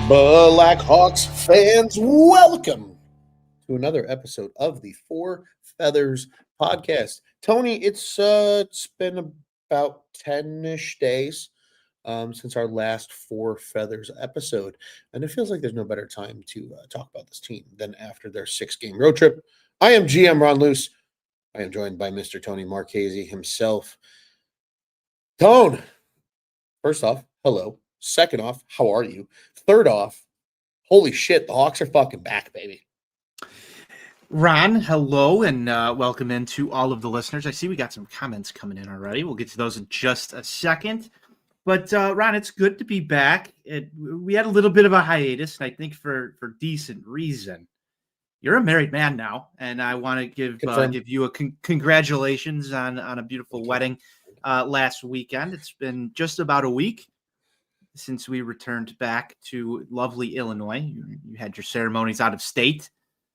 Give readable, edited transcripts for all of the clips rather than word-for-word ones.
Blackhawks fans, welcome to another episode of the Four Feathers podcast. Tony, it's been about 10-ish days since our last Four Feathers episode, and it feels like there's no better time to talk about this team than after their 6-game road trip. I am GM Ron Luce. I am joined by Mr. Tony Marchese himself. Tone, first off, hello. Second off, how are you? Third off, holy shit, the Hawks are fucking back, baby. Ron, hello, and welcome into all of the listeners. I see we got some comments coming in already. We'll get to those in just a second. But, Ron, it's good to be back. We had a little bit of a hiatus, and I think for decent reason. You're a married man now, and I want to give you a congratulations on a beautiful wedding last weekend. It's been just about a week since we returned back to lovely Illinois. You had your ceremonies out of state.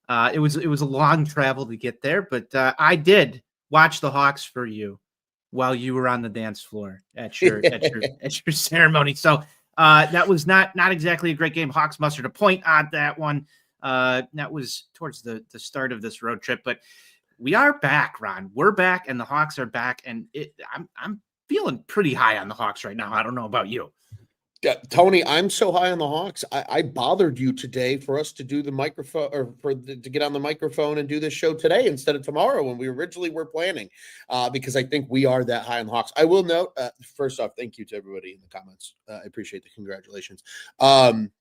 It was a long travel to get there, but I did watch the Hawks for you while you were on the dance floor at your ceremony. So that was not exactly a great game. Hawks mustered a point on that one. That was towards the start of this road trip, but we are back, Ron. We're back, and the Hawks are back, and I'm feeling pretty high on the Hawks right now. I don't know about you. Tony, I'm so high on the Hawks. I bothered you today for us to do the microphone to get on the microphone and do this show today instead of tomorrow when we originally were planning, because I think we are that high on the Hawks. I will note, first off, thank you to everybody in the comments. I appreciate the congratulations.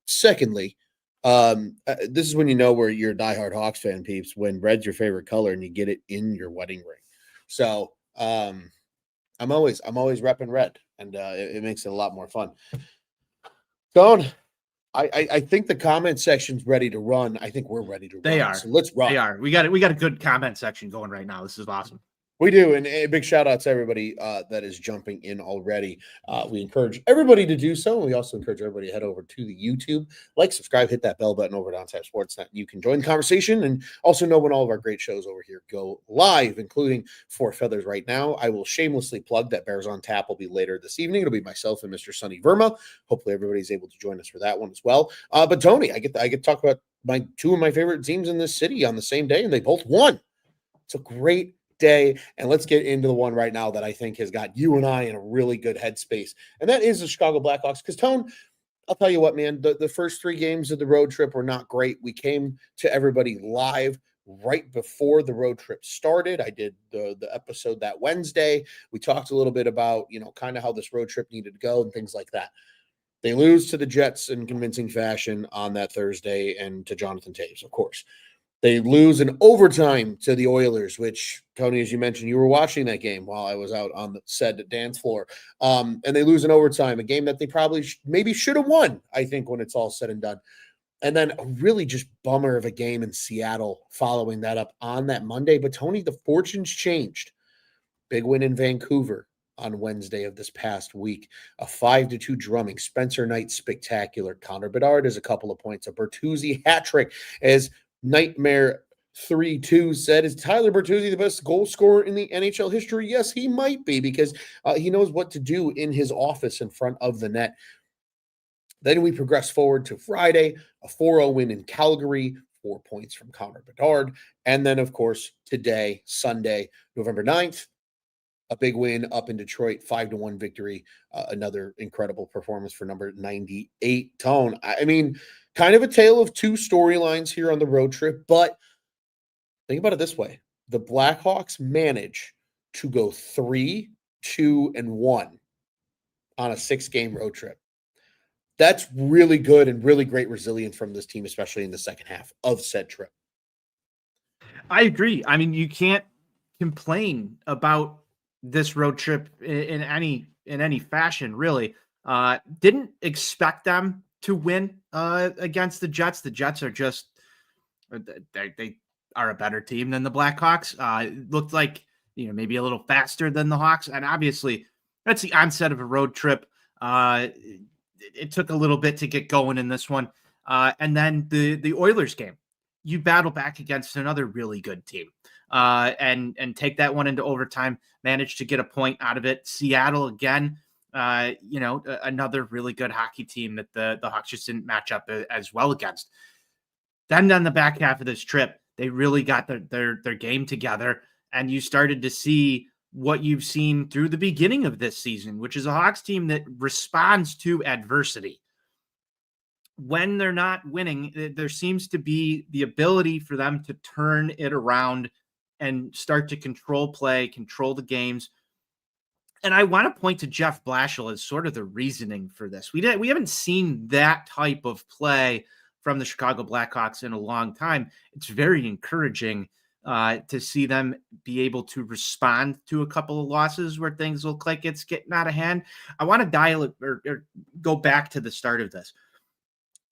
Secondly, this is when you know where you're a diehard Hawks fan, peeps, when red's your favorite color and you get it in your wedding ring. So I'm always repping red, and it makes it a lot more fun. Don, I think the comment section's ready to run. I think we're ready to run. They are. So let's run. They are. We got a good comment section going right now. This is awesome. We do, and a big shout out to everybody that is jumping in already. We encourage everybody to do so, and we also encourage everybody to head over to the YouTube, like, subscribe, hit that bell button over at OnTap Sportsnet. You can join the conversation and also know when all of our great shows over here go live, including Four Feathers right now. I will shamelessly plug that Bears on Tap will be later this evening. It'll be myself and Mr. Sonny Verma. Hopefully everybody's able to join us for that one as well. But Tony, I get to talk about two of my favorite teams in this city on the same day, and they both won. It's a great day, and let's get into the one right now that I think has got you and I in a really good headspace, and that is the Chicago Blackhawks. Because Tone, I'll tell you what, man, the first 3 games of the road trip were not great. We came to everybody live right before the road trip started. I did the episode that Wednesday. We talked a little bit about, kind of how this road trip needed to go and things like that. They lose to the Jets in convincing fashion on that Thursday, and to Jonathan Toews, of course. They lose in overtime to the Oilers, which, Tony, as you mentioned, you were watching that game while I was out on the said dance floor. And they lose in overtime, a game that they probably maybe should have won, I think, when it's all said and done. And then a really just bummer of a game in Seattle following that up on that Monday. But, Tony, the fortunes changed. Big win in Vancouver on Wednesday of this past week. A 5-2 drumming. Spencer Knight spectacular. Connor Bedard is a couple of points. A Bertuzzi hat trick as Nightmare 3-2 said, is Tyler Bertuzzi the best goal scorer in the NHL history? Yes, he might be, because he knows what to do in his office in front of the net. Then we progress forward to Friday, a 4-0 win in Calgary, 4 points from Connor Bedard. And then, of course, today, Sunday, November 9th, a big win up in Detroit, 5-1 victory. Another incredible performance for number 98, Tone. I mean, kind of a tale of two storylines here on the road trip, but think about it this way. The Blackhawks manage to go 3-2-1 on a 6-game road trip. That's really good and really great resilience from this team, especially in the second half of said trip. I agree. I mean, you can't complain about this road trip in any fashion, really. Didn't expect them to win against the Jets. The Jets are just they are a better team than the Blackhawks. It looked like maybe a little faster than the Hawks, and obviously that's the onset of a road trip. It took a little bit to get going in this one, and then the Oilers game. You battle back against another really good team, and take that one into overtime. Managed to get a point out of it. Seattle again. Another really good hockey team that the Hawks just didn't match up as well against. Then on the back half of this trip, they really got their game together, and you started to see what you've seen through the beginning of this season, which is a Hawks team that responds to adversity. When they're not winning, there seems to be the ability for them to turn it around and start to control play, control the games. And I want to point to Jeff Blashill as sort of the reasoning for this. We haven't seen that type of play from the Chicago Blackhawks in a long time. It's very encouraging to see them be able to respond to a couple of losses where things look like it's getting out of hand. I want to dial it or go back to the start of this.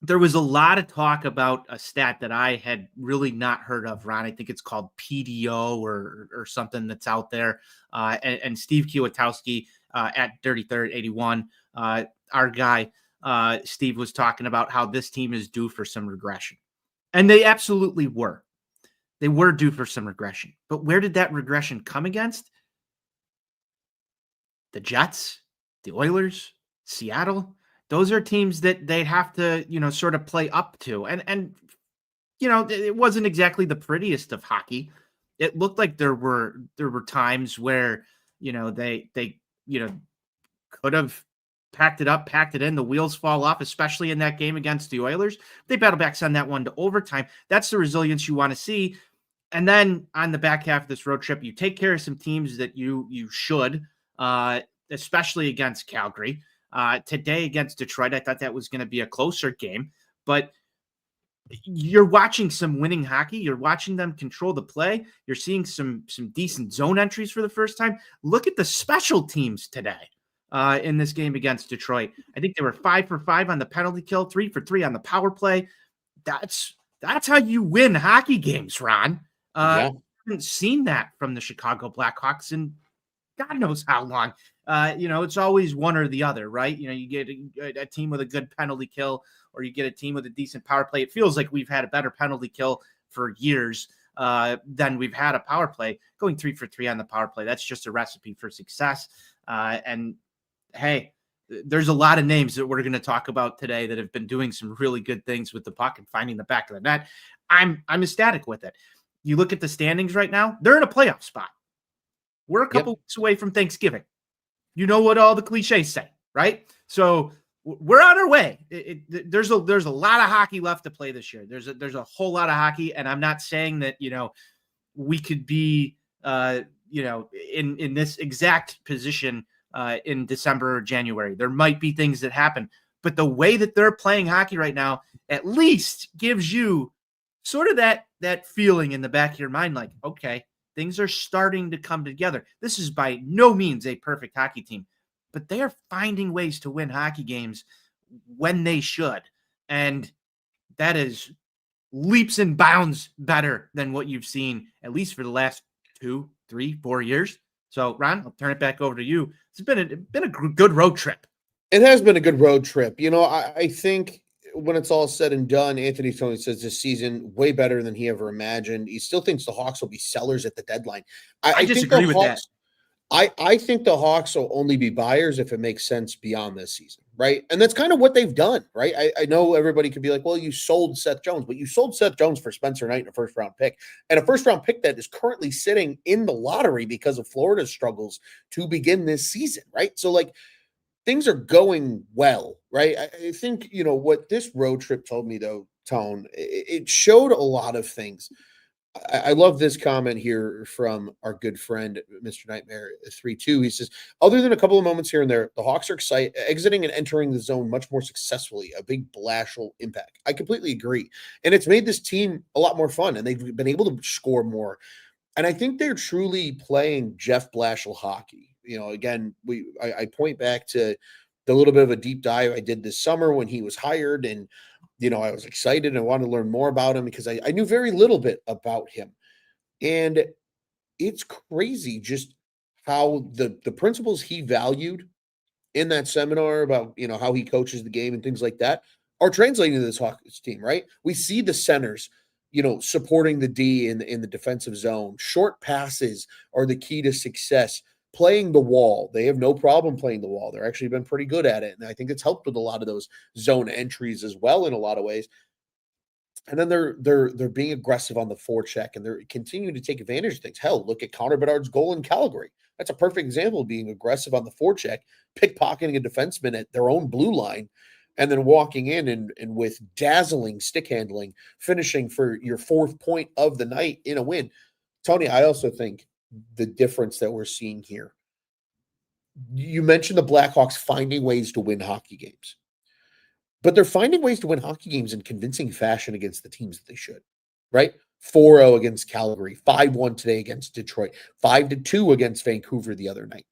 There was a lot of talk about a stat that I had really not heard of, Ron. I think it's called PDO or something that's out there. And Steve Kwiatkowski at Dirty Third 81, our guy, Steve, was talking about how this team is due for some regression. And they absolutely were. They were due for some regression. But where did that regression come against? The Jets, the Oilers, Seattle. Those are teams that they have to, sort of play up to. And it wasn't exactly the prettiest of hockey. It looked like there were times where, they could have packed it up, packed it in, the wheels fall off, especially in that game against the Oilers. They battle back, send that one to overtime. That's the resilience you want to see. And then on the back half of this road trip, you take care of some teams that you should, especially against Calgary. Today against Detroit, I thought that was going to be a closer game, but you're watching some winning hockey. You're watching them control the play. You're seeing some decent zone entries for the first time. Look at the special teams today in this game against Detroit. I think they were 5 for 5 on the penalty kill, 3 for 3 on the power play. That's how you win hockey games, Ron. I haven't seen that from the Chicago Blackhawks in God knows how long. It's always one or the other, right? You get a team with a good penalty kill or you get a team with a decent power play. It feels like we've had a better penalty kill for years than we've had a power play. Going 3 for 3 on the power play, that's just a recipe for success. And hey, there's a lot of names that we're going to talk about today that have been doing some really good things with the puck and finding the back of the net. I'm ecstatic with it. You look at the standings right now, they're in a playoff spot. We're a couple weeks away from Thanksgiving. You know what all the cliches say, right? So we're on our way. There's a lot of hockey left to play this year. There's a whole lot of hockey, and I'm not saying that we could be in this exact position in December or January. There might be things that happen, but the way that they're playing hockey right now at least gives you sort of that feeling in the back of your mind, like, okay, things are starting to come together. This is by no means a perfect hockey team, but they are finding ways to win hockey games when they should. And that is leaps and bounds better than what you've seen, at least for the last 2, 3, 4 years. So, Ron, I'll turn it back over to you. It's been a good road trip. It has been a good road trip. I think when it's all said and done, Anthony Tony says this season way better than he ever imagined. He still thinks the Hawks will be sellers at the deadline. I disagree with that. I think the Hawks will only be buyers if it makes sense beyond this season, right? And that's kind of what they've done, right? I know everybody could be like, well, you sold Seth Jones, but you sold Seth Jones for Spencer Knight and a first-round pick, and a first-round pick that is currently sitting in the lottery because of Florida's struggles to begin this season, right? So, things are going well, right? I think, what this road trip told me, though, Tone, it showed a lot of things. I love this comment here from our good friend, Mr. Nightmare 32. He says, other than a couple of moments here and there, the Hawks are exiting and entering the zone much more successfully, a big Blashill impact. I completely agree. And it's made this team a lot more fun, and they've been able to score more. And I think they're truly playing Jeff Blashill hockey. Again, I point back to the little bit of a deep dive I did this summer when he was hired, and I was excited and wanted to learn more about him because I knew very little bit about him. And it's crazy just how the principles he valued in that seminar about, how he coaches the game and things like that are translating to this Hawks team, right? We see the centers, supporting the D in the defensive zone. Short passes are the key to success. playing the wall. They have no problem playing the wall. They're actually been pretty good at it. And I think it's helped with a lot of those zone entries as well in a lot of ways. And then they're being aggressive on the forecheck, and they're continuing to take advantage of things. Hell, look at Connor Bedard's goal in Calgary. That's a perfect example of being aggressive on the forecheck, pickpocketing a defenseman at their own blue line, and then walking in and with dazzling stick handling, finishing for your 4th point of the night in a win. Tony, I also think the difference that we're seeing here. You mentioned the Blackhawks finding ways to win hockey games. But they're finding ways to win hockey games in convincing fashion against the teams that they should, right? 4-0 against Calgary, 5-1 today against Detroit, 5-2 against Vancouver the other night.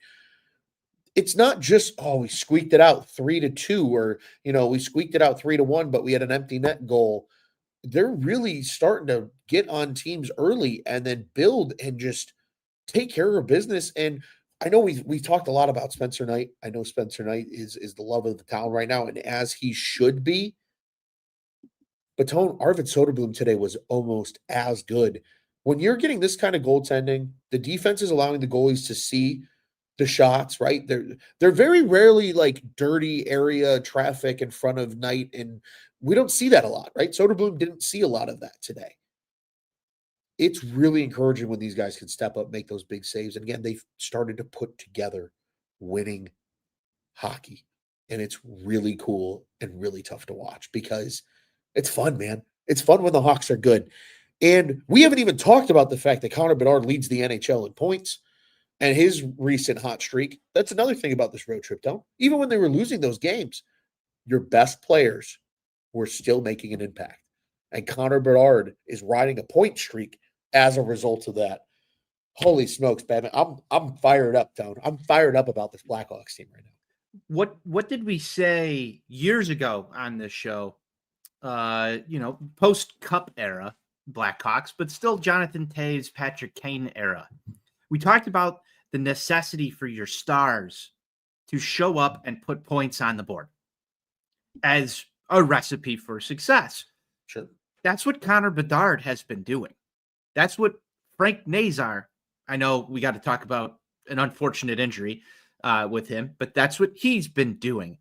It's not just, we squeaked it out 3-2, or, we squeaked it out 3-1, but we had an empty net goal. They're really starting to get on teams early and then build and just take care of business. And I know we talked a lot about Spencer Knight. I know Spencer Knight is the love of the town right now, and as he should be. But Tone, Arvid Soderblom today was almost as good. When you're getting this kind of goaltending, the defense is allowing the goalies to see the shots, right? They're very rarely like dirty area traffic in front of Knight, and we don't see that a lot, right? Soderblom didn't see a lot of that today. It's really encouraging when these guys can step up, make those big saves. And again, they've started to put together winning hockey. And it's really cool and really tough to watch because it's fun, man. It's fun when the Hawks are good. And we haven't even talked about the fact that Connor Bedard leads the NHL in points and his recent hot streak. That's another thing about this road trip, though. Even when they were losing those games, your best players were still making an impact. And Connor Bedard is riding a point streak as a result of that. Holy smokes, Batman. I'm fired up, Tone. I'm fired up about this Blackhawks team right now. What did we say years ago on this show? Post-Cup era Blackhawks, but still Jonathan Toews, Patrick Kane era. We talked about the necessity for your stars to show up and put points on the board as a recipe for success. Sure. That's what Connor Bedard has been doing. That's what Frank Nazar, I know we got to talk about an unfortunate injury with him, but that's what he's been doing.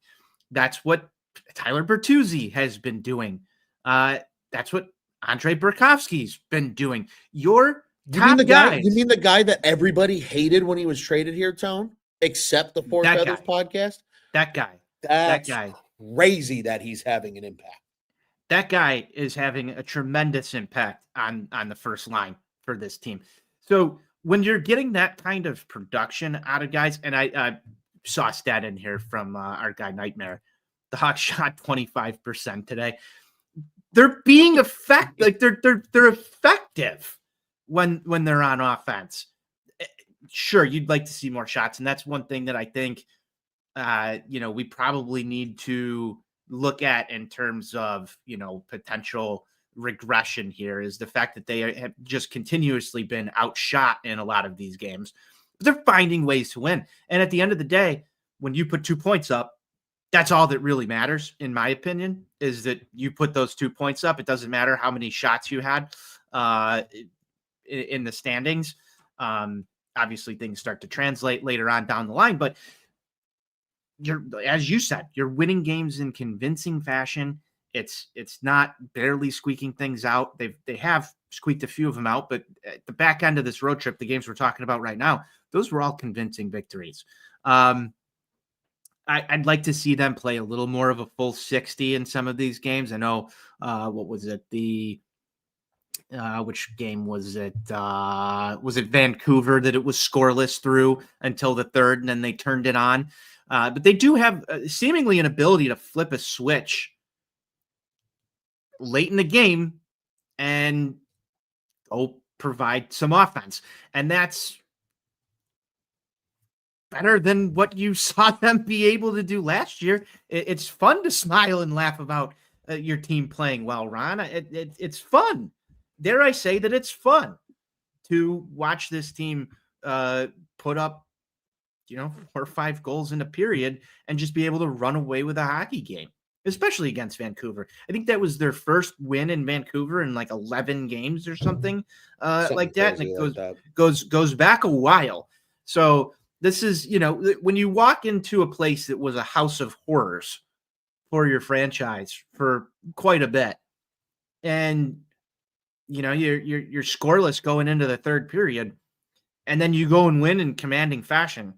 That's what Tyler Bertuzzi has been doing. That's what Andre Burakovsky's been doing. You mean the guy that everybody hated when he was traded here, Tone? Except the Four Feathers podcast? That guy. That's crazy that he's having an impact. That guy is having a tremendous impact on the first line for this team. So when you're getting that kind of production out of guys, and I saw a stat in here from our guy Nightmare, the Hawks shot 25% today. They're being effective. Like they're effective when they're on offense. Sure, you'd like to see more shots, and that's one thing that I think we probably need to look at in terms of potential regression here is the fact that they have just continuously been outshot in a lot of these games. But they're finding ways to win. And at the end of the day, when you put 2 points up, that's all that really matters, in my opinion, is that you put those 2 points up. It doesn't matter how many shots you had in the standings. Obviously, things start to translate later on down the line, but as you said, you're winning games in convincing fashion. It's not barely squeaking things out. They have squeaked a few of them out, but at the back end of this road trip, the games we're talking about right now, those were all convincing victories. I'd like to see them play a little more of a full 60 in some of these games. I know, what was it? Which game was it? Was it Vancouver that it was scoreless through until the third, and then they turned it on? But they do have seemingly an ability to flip a switch late in the game and provide some offense. And that's better than what you saw them be able to do last year. It's fun to smile and laugh about your team playing well, Ron. It's fun. Dare I say that it's fun to watch this team put up 4 or 5 goals in a period and just be able to run away with a hockey game, especially against Vancouver. I think that was their first win in Vancouver in like 11 games or something like that. And it goes back a while. So This is, when you walk into a place that was a house of horrors for your franchise for quite a bit, and you're scoreless going into the third period, and then you go and win in commanding fashion.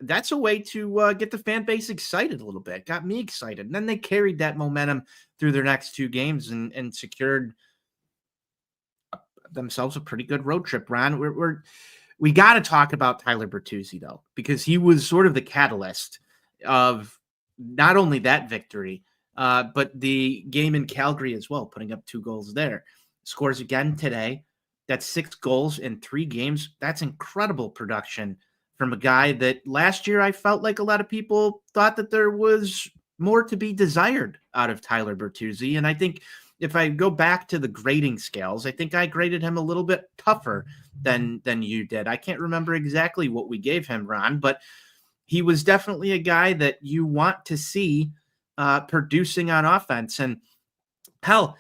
That's a way to get the fan base excited a little bit. Got me excited. And then they carried that momentum through their next two games and secured themselves a pretty good road trip. Ron, we got to talk about Tyler Bertuzzi, though, because he was sort of the catalyst of not only that victory, but the game in Calgary as well, putting up 2 goals there. Scores again today. That's 6 goals in 3 games. That's incredible production from a guy that last year I felt like a lot of people thought that there was more to be desired out of Tyler Bertuzzi. And I think if I go back to the grading scales, I think I graded him a little bit tougher than you did. I can't remember exactly what we gave him, Ron, but he was definitely a guy that you want to see producing on offense. And hell,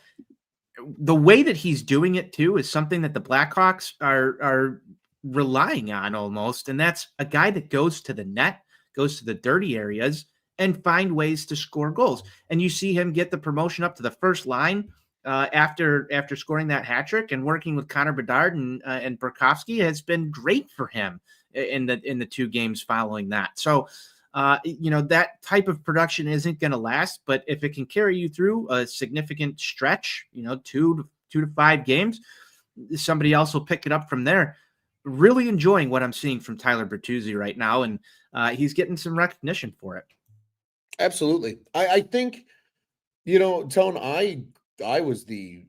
the way that he's doing it too is something that the Blackhawks are relying on almost, and that's a guy that goes to the net, goes to the dirty areas, and find ways to score goals. And you see him get the promotion up to the first line after scoring that hat trick, and working with Connor Bedard and Burakovsky has been great for him in the 2 games following that. So that type of production isn't going to last, but if it can carry you through a significant stretch, 2 to 5 games, somebody else will pick it up from there. Really enjoying what I'm seeing from Tyler Bertuzzi right now, and he's getting some recognition for it. Absolutely. I think, Tone, I was the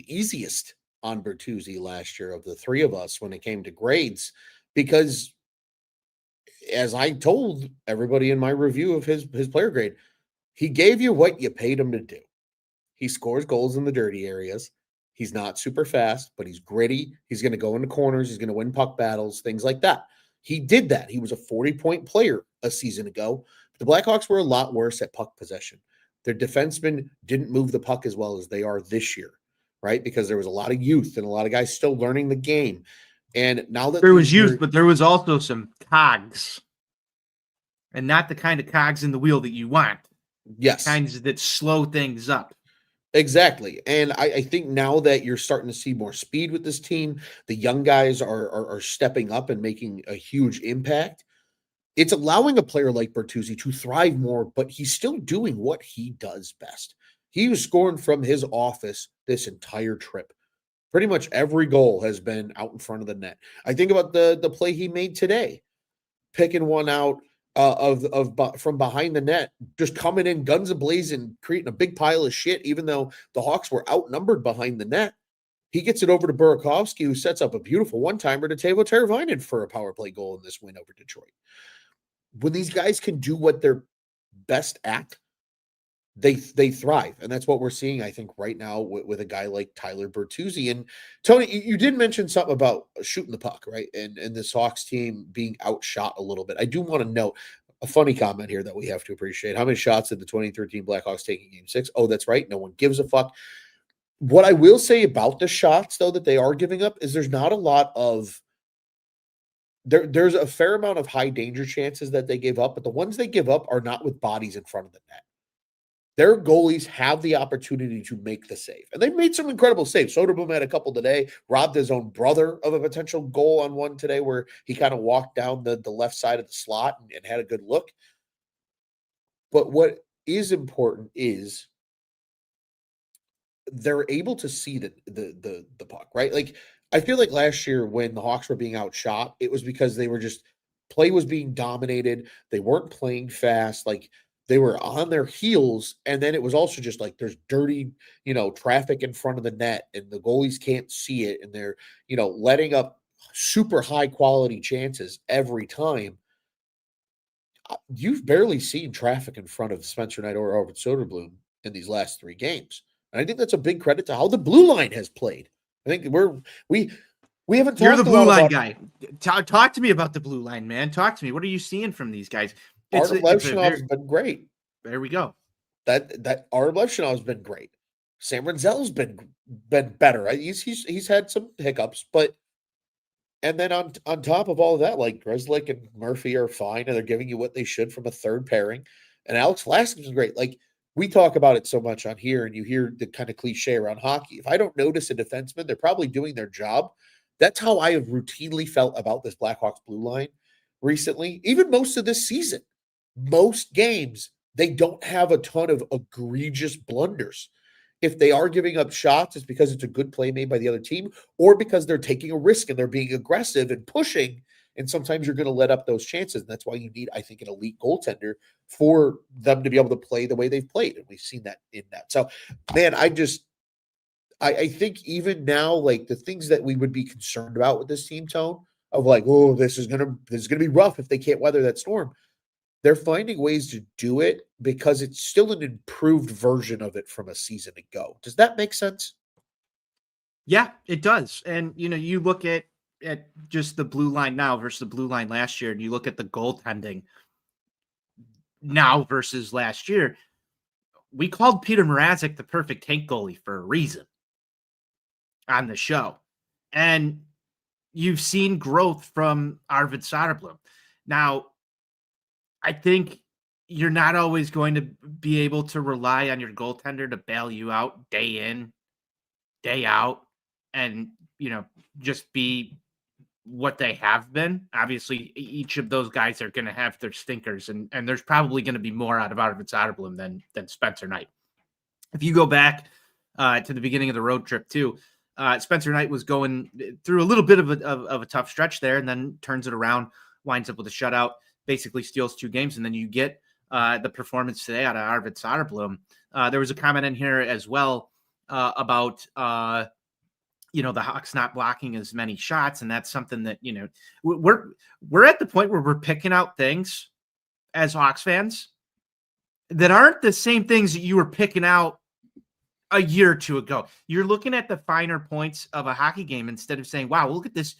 easiest on Bertuzzi last year of the 3 of us when it came to grades, because as I told everybody in my review of his player grade, he gave you what you paid him to do. He scores goals in the dirty areas. He's not super fast, but he's gritty. He's going to go into corners. He's going to win puck battles, things like that. He did that. He was a 40-point player a season ago. The Blackhawks were a lot worse at puck possession. Their defensemen didn't move the puck as well as they are this year, right? Because there was a lot of youth and a lot of guys still learning the game. And now that there was youth, but there was also some cogs, and not the kind of cogs in the wheel that you want. Yes. Kinds that slow things up. Exactly. And I think now that you're starting to see more speed with this team, the young guys are stepping up and making a huge impact. It's allowing a player like Bertuzzi to thrive more, but he's still doing what he does best. He was scoring from his office this entire trip. Pretty much every goal has been out in front of the net. I think about the play he made today, picking one out from behind the net, just coming in guns a-blazing, creating a big pile of shit, even though the Hawks were outnumbered behind the net. He gets it over to Burakovsky, who sets up a beautiful one-timer to Teuvo Teravainen for a power play goal in this win over Detroit. When these guys can do what they're best at, they thrive. And that's what we're seeing, I think, right now with a guy like Tyler Bertuzzi. And Tony, you did mention something about shooting the puck, right? And this Hawks team being outshot a little bit. I do want to note a funny comment here that we have to appreciate. How many shots did the 2013 Blackhawks take in Game 6? Oh, that's right. No one gives a fuck. What I will say about the shots, though, that they are giving up is there's not a lot of there's a fair amount of high danger chances that they give up, but the ones they give up are not with bodies in front of the net. Their goalies have the opportunity to make the save. And they've made some incredible saves. Soderblom had a couple today, robbed his own brother of a potential goal on one today where he kind of walked down the left side of the slot and had a good look. But what is important is they're able to see the puck, right? Like, I feel like last year when the Hawks were being outshot, it was because they were just play was being dominated. They weren't playing fast. Like, they were on their heels, and then it was also just like there's dirty, traffic in front of the net, and the goalies can't see it, and they're, letting up super high quality chances every time. You've barely seen traffic in front of Spencer Knight or Robert Soderblom in these last 3 games. And I think that's a big credit to how the blue line has played. I think we haven't talked. You're the blue line guy. Talk to me about the blue line, man. Talk to me. What are you seeing from these guys? Artem Levshinov's been great. There we go. That Artem Levshinov's been great. Sam Renzel's been better. He's had some hiccups, but And then on top of all of that, like Grzelcyk and Murphy are fine, and they're giving you what they should from a third pairing. And Alex Vlasic is great. Like we talk about it so much on here, and you hear the kind of cliche around hockey. If I don't notice a defenseman, they're probably doing their job. That's how I have routinely felt about this Blackhawks blue line recently, even most of this season. Most games, they don't have a ton of egregious blunders. If they are giving up shots, it's because it's a good play made by the other team or because they're taking a risk and they're being aggressive and pushing. And sometimes you're going to let up those chances. And that's why you need, I think, an elite goaltender for them to be able to play the way they've played. And we've seen that in that. So, man, I think even now, like the things that we would be concerned about with this team, Tone, of like, oh, this is gonna be rough if they can't weather that storm. They're finding ways to do it because it's still an improved version of it from a season ago. Does that make sense? Yeah, it does. And you look at just the blue line now versus the blue line last year, and you look at the goaltending now versus last year. We called Peter Mrazek the perfect tank goalie for a reason on the show. And you've seen growth from Arvid Soderblom. Now, I think you're not always going to be able to rely on your goaltender to bail you out day in, day out, and, just be what they have been. Obviously, each of those guys are going to have their stinkers, and there's probably going to be more out of Arvid Soderblom than Spencer Knight. If you go back to the beginning of the road trip too, Spencer Knight was going through a little bit of a tough stretch there, and then turns it around, winds up with a shutout, basically steals 2 games, and then you get the performance today out of Arvid Soderblom. There was a comment in here as well about the Hawks not blocking as many shots, and that's something that we're at the point where we're picking out things as Hawks fans that aren't the same things that you were picking out a year or two ago. You're looking at the finer points of a hockey game instead of saying, wow, look at this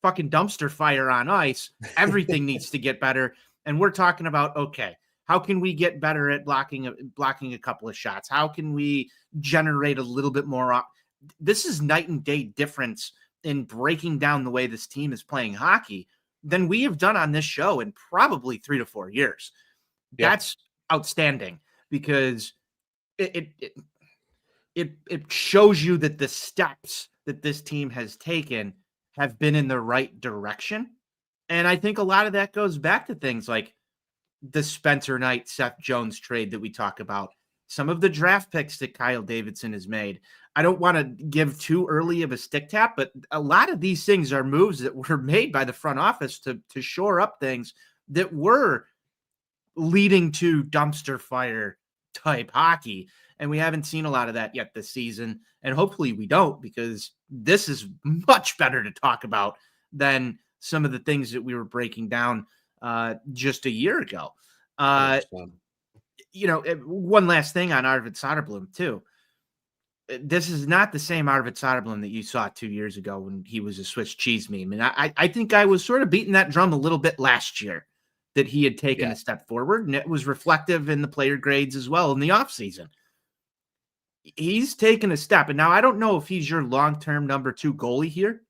fucking dumpster fire on ice. Everything needs to get better. And we're talking about, okay, how can we get better at blocking a couple of shots? How can we generate a little bit more? This is night and day difference in breaking down the way this team is playing hockey than we have done on this show in probably 3 to 4 years. Yeah. That's outstanding because it shows you that the steps that this team has taken have been in the right direction. And I think a lot of that goes back to things like the Spencer Knight, Seth Jones trade that we talk about, some of the draft picks that Kyle Davidson has made. I don't want to give too early of a stick tap, but a lot of these things are moves that were made by the front office to shore up things that were leading to dumpster fire type hockey. And we haven't seen a lot of that yet this season. And hopefully we don't, because this is much better to talk about than some of the things that we were breaking down just a year ago. One last thing on Arvid Soderblom too. This is not the same Arvid Soderblom that you saw 2 years ago when he was a Swiss cheese meme. And I think I was sort of beating that drum a little bit last year that he had taken a step forward, and it was reflective in the player grades as well in the offseason. He's taken a step. And now I don't know if he's your long-term number 2 goalie here.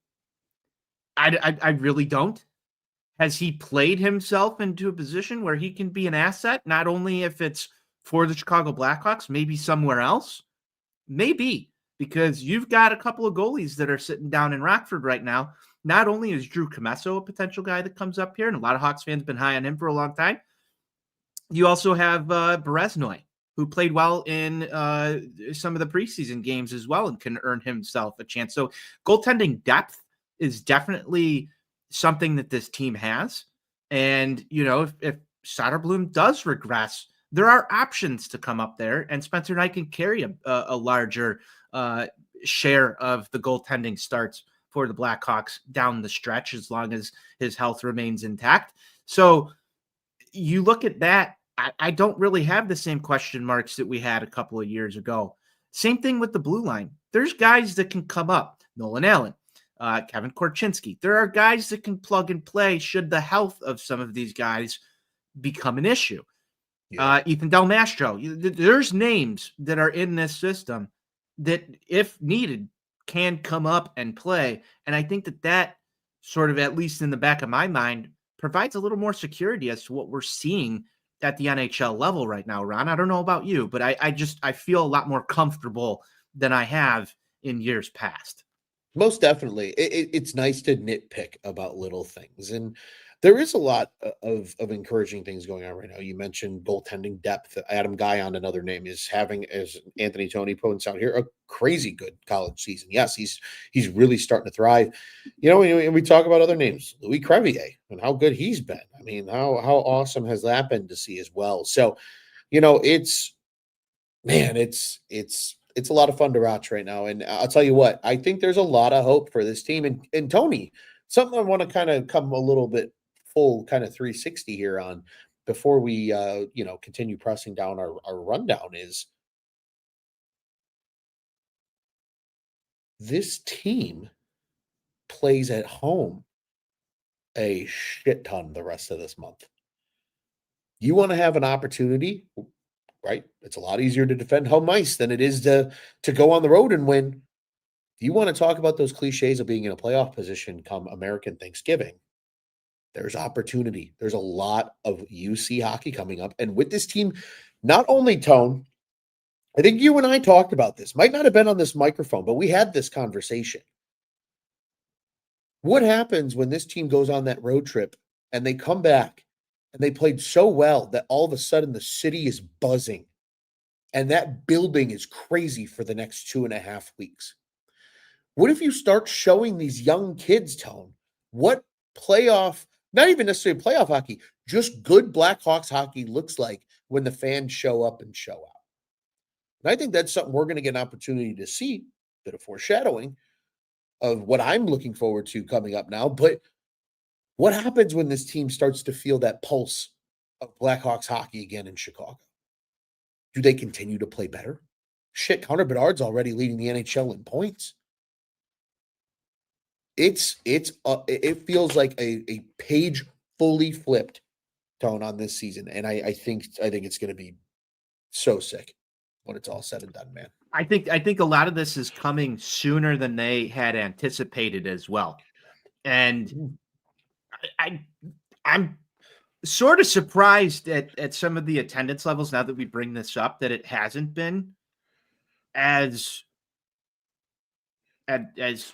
I really don't. Has he played himself into a position where he can be an asset, not only if it's for the Chicago Blackhawks, maybe somewhere else? Maybe, because you've got a couple of goalies that are sitting down in Rockford right now. Not only is Drew Comesso a potential guy that comes up here, and a lot of Hawks fans have been high on him for a long time. You also have Bereznoy, who played well in some of the preseason games as well and can earn himself a chance. So goaltending depth is definitely something that this team has. And, if Soderblom does regress, there are options to come up there, and Spencer Knight can carry a larger share of the goaltending starts for the Blackhawks down the stretch as long as his health remains intact. So you look at that, I don't really have the same question marks that we had a couple of years ago. Same thing with the blue line. There's guys that can come up. Nolan Allen, Kevin Korchinski. There are guys that can plug and play should the health of some of these guys become an issue. Yeah. Ethan Del Mastro. There's names that are in this system that, if needed, can come up and play. And I think that sort of, at least in the back of my mind, provides a little more security as to what we're seeing at the NHL level right now, Ron. I don't know about you, but I feel a lot more comfortable than I have in years past. Most definitely. It's nice to nitpick about little things. And there is a lot of encouraging things going on right now. You mentioned goaltending depth. Adam Guyon, another name, is having, as Anthony Tony points out here, a crazy good college season. Yes, he's really starting to thrive. And we talk about other names, Louis Crevier, and how good he's been. I mean, how awesome has that been to see as well? So, it's it's a lot of fun to watch right now. And I'll tell you what, I think there's a lot of hope for this team. And Tony, something I want to kind of come a little bit full kind of 360 here on before we continue pressing down our rundown is this team plays at home a shit ton the rest of this month. You want to have an opportunity, right? It's a lot easier to defend home ice than it is to go on the road and win. You want to talk about those cliches of being in a playoff position come American Thanksgiving. There's opportunity. There's a lot of UC hockey coming up. And with this team, not only Tone, I think you and I talked about this. Might not have been on this microphone, but we had this conversation. What happens when this team goes on that road trip and they come back and they played so well that all of a sudden the city is buzzing and that building is crazy for the next 2.5 weeks? What if you start showing these young kids, Tone, what playoff, not even necessarily playoff hockey, just good Blackhawks hockey looks like when the fans show up and show out? And I think that's something we're going to get an opportunity to see, a bit of foreshadowing of what I'm looking forward to coming up now. But what happens when this team starts to feel that pulse of Blackhawks hockey again in Chicago? Do they continue to play better? Shit, Connor Bedard's already leading the NHL in points. It feels like a page fully flipped, Tone, on this season, and I think it's going to be so sick when it's all said and done, man. I think a lot of this is coming sooner than they had anticipated as well, and I'm sort of surprised at some of the attendance levels now that we bring this up, that it hasn't been as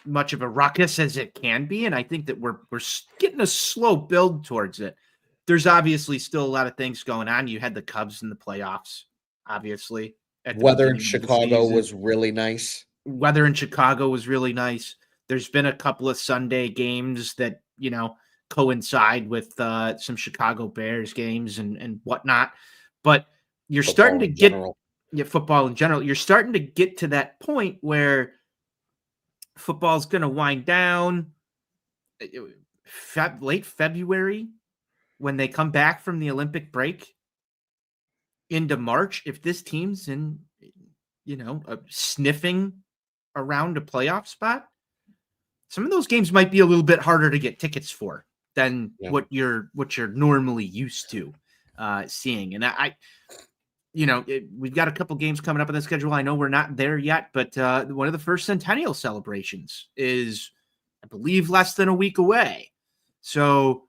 much of a ruckus as it can be. And I think that we're getting a slow build towards it. There's obviously still a lot of things going on. You had the Cubs in the playoffs, obviously. Weather in Chicago was really nice. Weather in Chicago was really nice. There's been a couple of Sunday games that, coincide with some Chicago Bears games and whatnot. But you're starting to get football in general. You're starting to get to that point where football's going to wind down late February when they come back from the Olympic break into March. If this team's in, sniffing around a playoff spot, some of those games might be a little bit harder to get tickets for than what you're normally used to seeing. And we've got a couple games coming up on the schedule. I know we're not there yet, but one of the first centennial celebrations is, I believe, less than a week away. So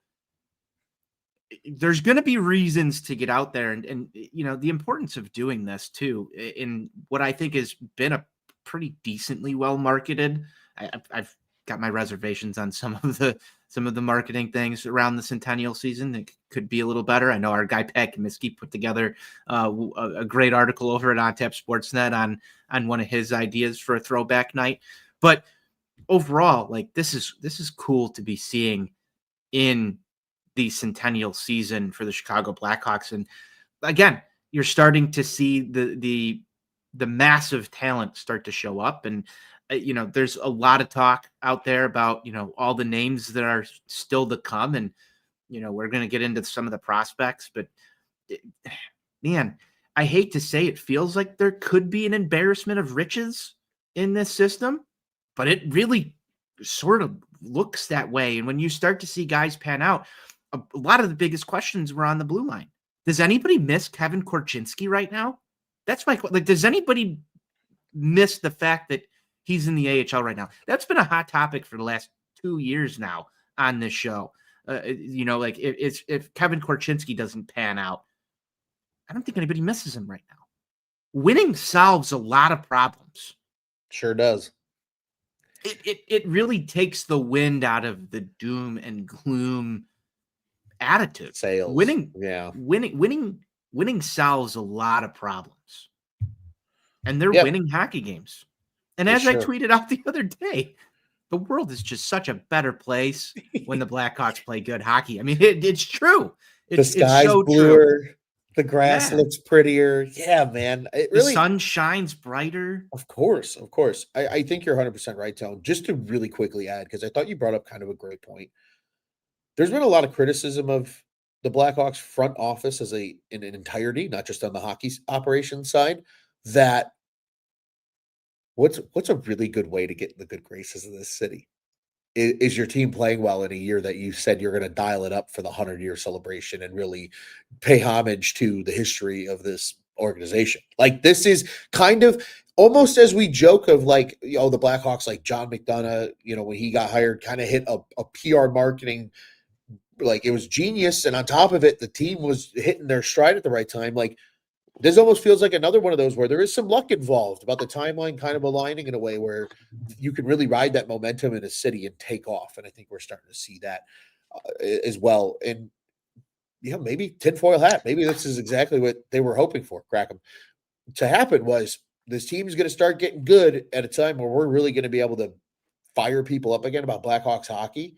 there's going to be reasons to get out there. And the importance of doing this too, in what I think has been a pretty decently well marketed. I've got my reservations on some of the marketing things around the centennial season. It could be a little better. I know our guy Pat Comiskey put together a great article over at OnTap Sportsnet on one of his ideas for a throwback night. But overall, like this is cool to be seeing in the centennial season for the Chicago Blackhawks. And again, you're starting to see the massive talent start to show up. And there's a lot of talk out there about, all the names that are still to come. And, we're going to get into some of the prospects, but man, I hate to say it feels like there could be an embarrassment of riches in this system, but it really sort of looks that way. And when you start to see guys pan out, a lot of the biggest questions were on the blue line. Does anybody miss Kevin Korchinski right now? That's does anybody miss the fact that he's in the AHL right now? That's been a hot topic for the last 2 years now on this show. Like if Kevin Korchinski doesn't pan out, I don't think anybody misses him right now. Winning solves a lot of problems. Sure does. It really takes the wind out of the doom and gloom attitude. Sales. Winning solves a lot of problems. And they're winning hockey games. And as I tweeted out the other day, the world is just such a better place when the Blackhawks play good hockey. I mean, it's true. The sky's so bluer. True. The grass looks prettier. Yeah, man. The sun shines brighter. Of course. I think you're 100% right, Tone. Just to really quickly add, because I thought you brought up kind of a great point. There's been a lot of criticism of the Blackhawks front office as in an entirety, not just on the hockey operations side, that what's a really good way to get in the good graces of this city? Is your team playing well in a year that you said you're going to dial it up for the 100-year celebration and really pay homage to the history of this organization? Like, this is kind of almost as we joke of like, the Blackhawks, like John McDonough, when he got hired, kind of hit a PR marketing, like it was genius. And on top of it, the team was hitting their stride at the right time. Like, this almost feels like another one of those where there is some luck involved about the timeline kind of aligning in a way where you can really ride that momentum in a city and take off. And I think we're starting to see that as well. And, maybe tinfoil hat. Maybe this is exactly what they were hoping for, Crackham, to happen was this team is going to start getting good at a time where we're really going to be able to fire people up again about Blackhawks hockey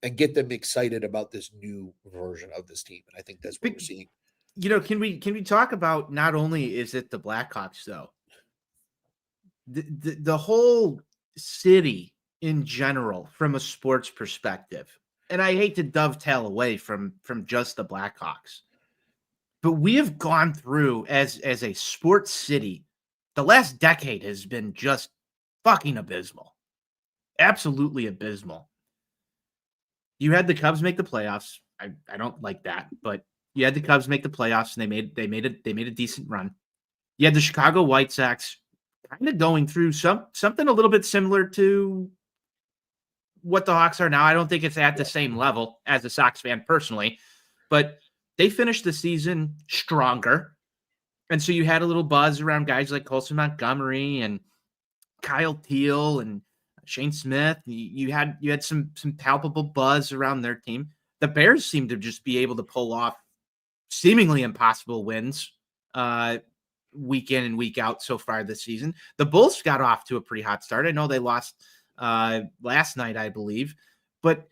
and get them excited about this new version of this team. And I think that's what we're seeing. Can we talk about, not only is it the Blackhawks though, the whole city in general from a sports perspective, and I hate to dovetail away from just the Blackhawks, but we have gone through as a sports city, the last decade has been just fucking abysmal, absolutely abysmal. You had the Cubs make the playoffs. I don't like that, but you had the Cubs make the playoffs, and they made a decent run. You had the Chicago White Sox kind of going through something a little bit similar to what the Hawks are now. I don't think it's at the same level as a Sox fan personally, but they finished the season stronger. And so you had a little buzz around guys like Colson Montgomery and Kyle Teal and Shane Smith. You had some palpable buzz around their team. The Bears seem to just be able to pull off seemingly impossible wins week in and week out so far this season. The Bulls got off to a pretty hot start. I know they lost last night, I believe, but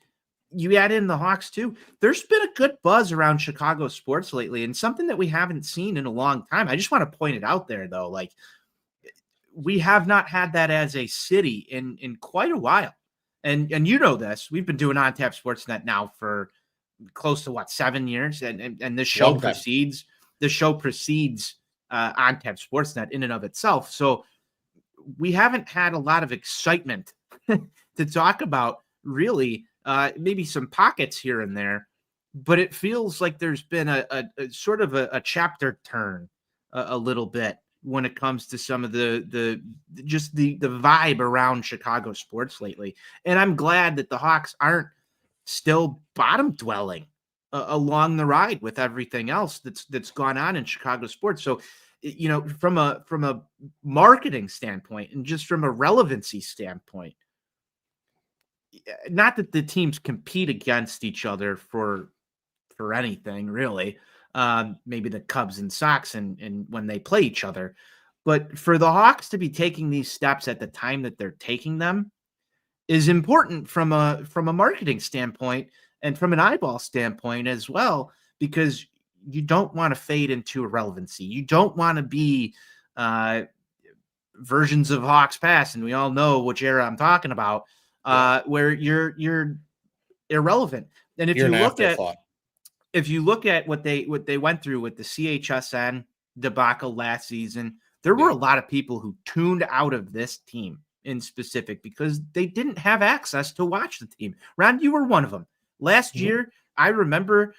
you add in the Hawks too. There's been a good buzz around Chicago sports lately, and something that we haven't seen in a long time. I just want to point it out there though. Like, we have not had that as a city in quite a while. And this, we've been doing On Tap Sportsnet now for close to 7 years, and this show precedes On Tap Sportsnet in and of itself. So we haven't had a lot of excitement to talk about, really. Maybe some pockets here and there, but it feels like there's been a sort of a chapter turn a little bit when it comes to some of the vibe around Chicago sports lately. And I'm glad that the Hawks aren't still bottom dwelling along the ride with everything else that's gone on in Chicago sports. So, from a marketing standpoint and just from a relevancy standpoint, not that the teams compete against each other for anything really. Maybe the Cubs and Sox and when they play each other, but for the Hawks to be taking these steps at the time that they're taking them is important from a marketing standpoint and from an eyeball standpoint as well, because you don't want to fade into irrelevancy. You don't want to be versions of Hawks past, and we all know which era I'm talking about, where you're irrelevant. And if you look at what they went through with the CHSN debacle last season, there were a lot of people who tuned out of this team in specific because they didn't have access to watch the team. Ron, you were one of them. Last year, I remember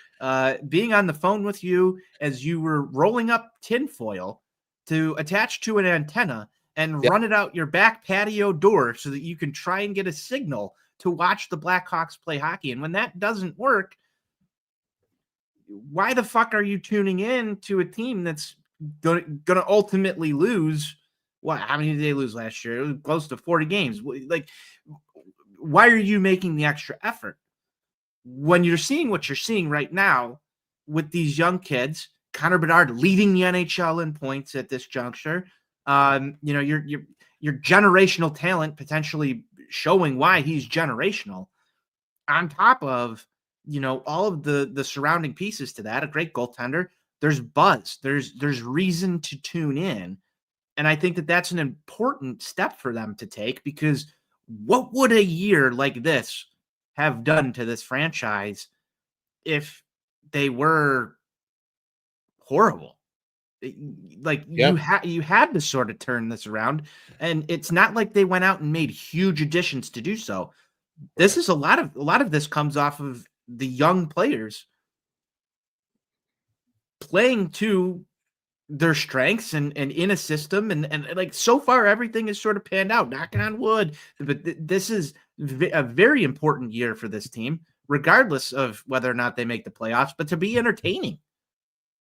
being on the phone with you as you were rolling up tinfoil to attach to an antenna and run it out your back patio door so that you can try and get a signal to watch the Blackhawks play hockey. And when that doesn't work, why the fuck are you tuning in to a team that's going to ultimately lose? What? How many did they lose last year? It was close to 40 games. Like, why are you making the extra effort when you're seeing what you're seeing right now with these young kids? Connor Bedard leading the NHL in points at this juncture. Your generational talent potentially showing why he's generational. On top of all of the surrounding pieces to that, a great goaltender. There's buzz. There's reason to tune in, and I think that that's an important step for them to take, because what would a year like this have done to this franchise if they were horrible? Like, Yeah. you had to sort of turn this around, and it's not like they went out and made huge additions to do so. This is a lot of this comes off of the young players playing to their strengths and in a system, and like, so far everything is sort of panned out, knocking on wood. But this is a very important year for this team, regardless of whether or not they make the playoffs, but to be entertaining.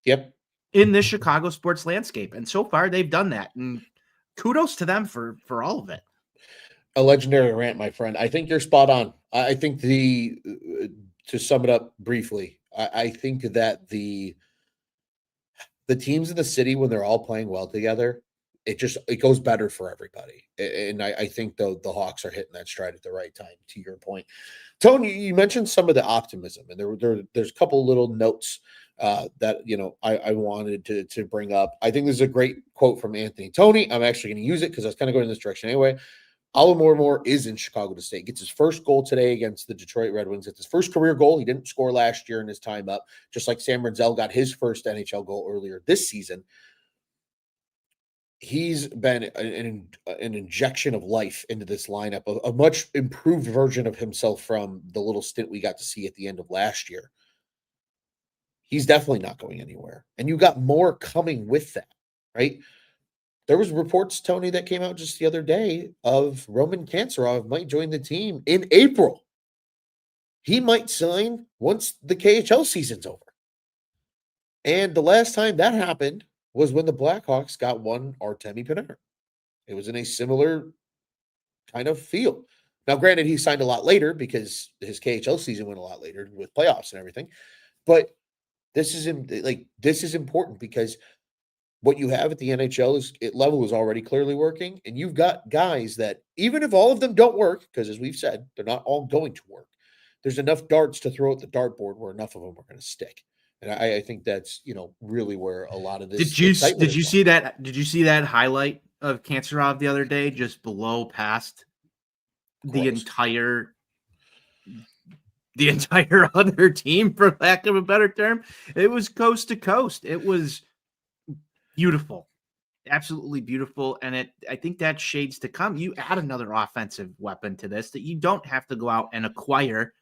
Yep. In this Chicago sports landscape. And so far they've done that. And kudos to them for all of it. A legendary rant, my friend. I think you're spot on. I think to sum it up briefly, I think that the teams in the city, when they're all playing well together, it goes better for everybody. And I think the Hawks are hitting that stride at the right time, to your point. Tony, you mentioned some of the optimism, and there's a couple little notes that I wanted to bring up. I think this is a great quote from Anthony Tony. I'm actually going to use it because I was kind of going in this direction anyway. Oliver Moore is in Chicago to stay. Gets his first goal today against the Detroit Red Wings. It's his first career goal. He didn't score last year in his time up, just like Sam Renzel got his first NHL goal earlier this season. He's been an injection of life into this lineup, a much improved version of himself from the little stint we got to see at the end of last year. He's definitely not going anywhere. And you got more coming with that, right? There was reports, Tony, that came out just the other day of Roman Kanserov might join the team in April. He might sign once the KHL season's over. And the last time that happened was when the Blackhawks got one Artemi Panarin. It was in a similar kind of feel. Now, granted, he signed a lot later because his KHL season went a lot later with playoffs and everything. But this is important because what you have at the NHL level is already clearly working, and you've got guys that, even if all of them don't work, because as we've said, they're not all going to work, there's enough darts to throw at the dartboard where enough of them are going to stick. And I think that's really where a lot of this. Did you see that? Did you see that highlight of Kanserov the other day, just below past the entire other team, for lack of a better term? It was coast to coast. It was beautiful, absolutely beautiful. And I think that shades to come. You add another offensive weapon to this that you don't have to go out and acquire.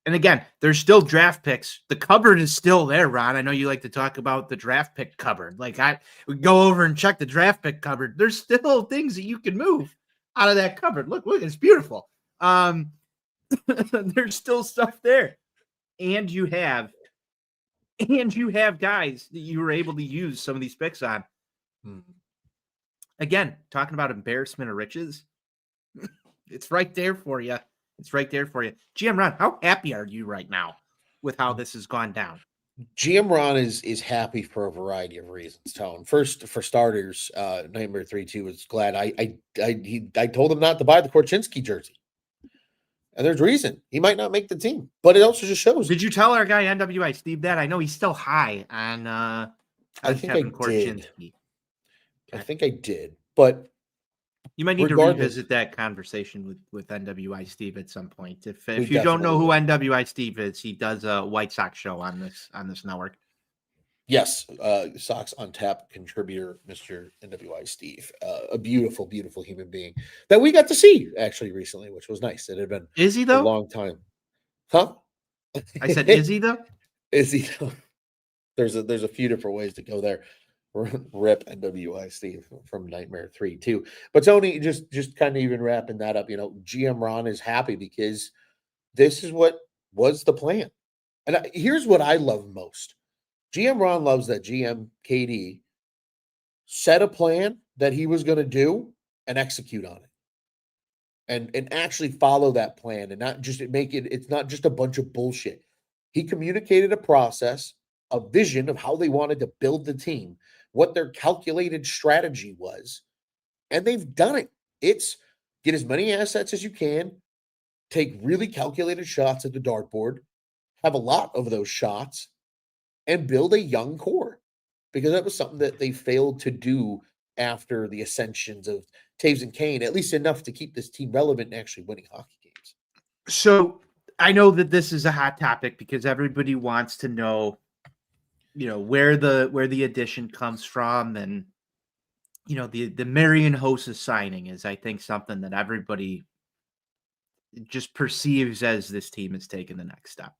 And again, there's still draft picks. The cupboard is still there, Ron. I know you like to talk about the draft pick cupboard. Like, we go over and check the draft pick cupboard. There's still things that you can move out of that cupboard. Look, it's beautiful. There's still stuff there. And you have guys that you were able to use some of these picks on. Again, talking about embarrassment of riches. It's right there for you. It's right there for you. GM Ron, how happy are you right now with how this has gone down? GM Ron is happy for a variety of reasons, Tone. First, for starters, Nightmare 3-2 was glad I told him not to buy the Korchinski jersey. And there's reason. He might not make the team. But it also just shows. Did you tell our guy NWI Steve that? I know he's still high on I think Kevin I did. Korchinski. I think I did. But you might need to revisit that conversation with NWI Steve at some point. If you don't know who NWI Steve is, he does a White Sox show on this network. Yes, Sox on Tap contributor, Mr. NWI Steve, a beautiful, beautiful human being that we got to see actually recently, which was nice. It had been a long time, huh? I said, is he though? Is he though? There's a few different ways to go there. Rip NWI Steve from Nightmare 3 too. But Tony, just kind of even wrapping that up, GM Ron is happy because this is what was the plan. And here's what I love most. GM Ron loves that GM KD set a plan that he was going to do and execute on it. And actually follow that plan and not just it's not just a bunch of bullshit. He communicated a process, a vision of how they wanted to build the team, what their calculated strategy was, and they've done it. It's get as many assets as you can, take really calculated shots at the dartboard, have a lot of those shots, and build a young core, because that was something that they failed to do after the ascensions of Taves and Kane, at least enough to keep this team relevant and actually winning hockey games. So I know that this is a hot topic because everybody wants to know, where the addition comes from, and the Marian Hossa signing is, I think, something that everybody just perceives as this team is taking the next step.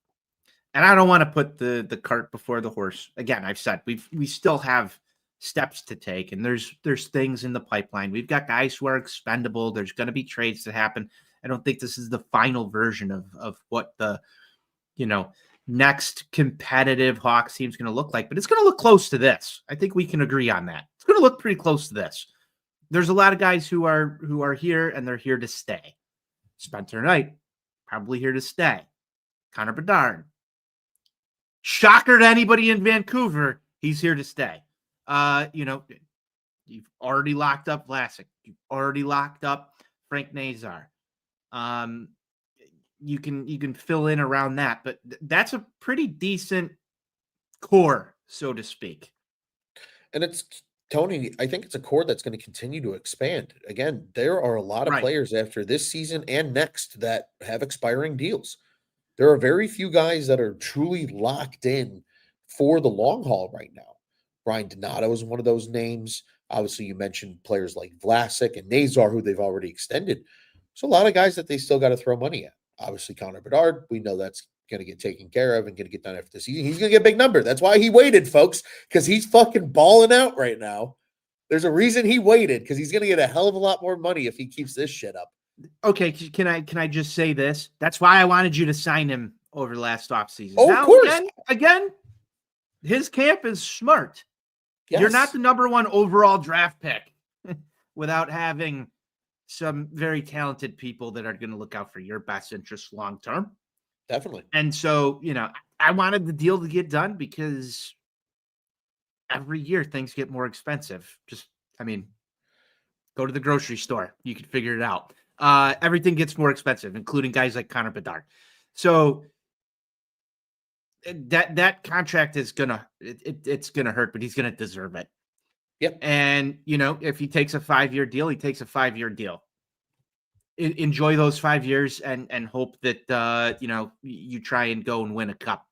And I don't want to put the cart before the horse. Again, I've said we still have steps to take, and there's things in the pipeline. We've got guys who are expendable. There's going to be trades that happen. I don't think this is the final version of what the next competitive Hawks team is going to look like, but it's going to look close to this. I think we can agree on that. It's going to look pretty close to this. There's a lot of guys who are here, and they're here to stay. Spencer Knight, probably here to stay. Connor Bedard. Shocker to anybody in Vancouver, he's here to stay. You've already locked up Vlasic. You've already locked up Frank Nazar. You can fill in around that, but that's a pretty decent core, so to speak. And it's, Tony, I think it's a core that's going to continue to expand. Again, there are a lot of players after this season and next that have expiring deals. There are very few guys that are truly locked in for the long haul right now. Ryan Donato is one of those names. Obviously, you mentioned players like Vlasic and Nazar, who they've already extended. So a lot of guys that they still got to throw money at. Obviously, Connor Bedard, we know that's going to get taken care of and going to get done after the season. He's going to get a big number. That's why he waited, folks, because he's fucking balling out right now. There's a reason he waited, because he's going to get a hell of a lot more money if he keeps this shit up. Okay, can I just say this? That's why I wanted you to sign him over last offseason. Oh, now, of course. Again, his camp is smart. Yes. You're not the number one overall draft pick without having some very talented people that are going to look out for your best interests long term. Definitely. And so, I wanted the deal to get done because every year things get more expensive. Go to the grocery store. You can figure it out. Everything gets more expensive, including guys like Connor Bedard. So that contract is it's gonna hurt, but he's gonna deserve it. Yep. And if he takes a 5-year deal, he takes a 5-year deal. Enjoy those 5 years and hope that you try and go and win a cup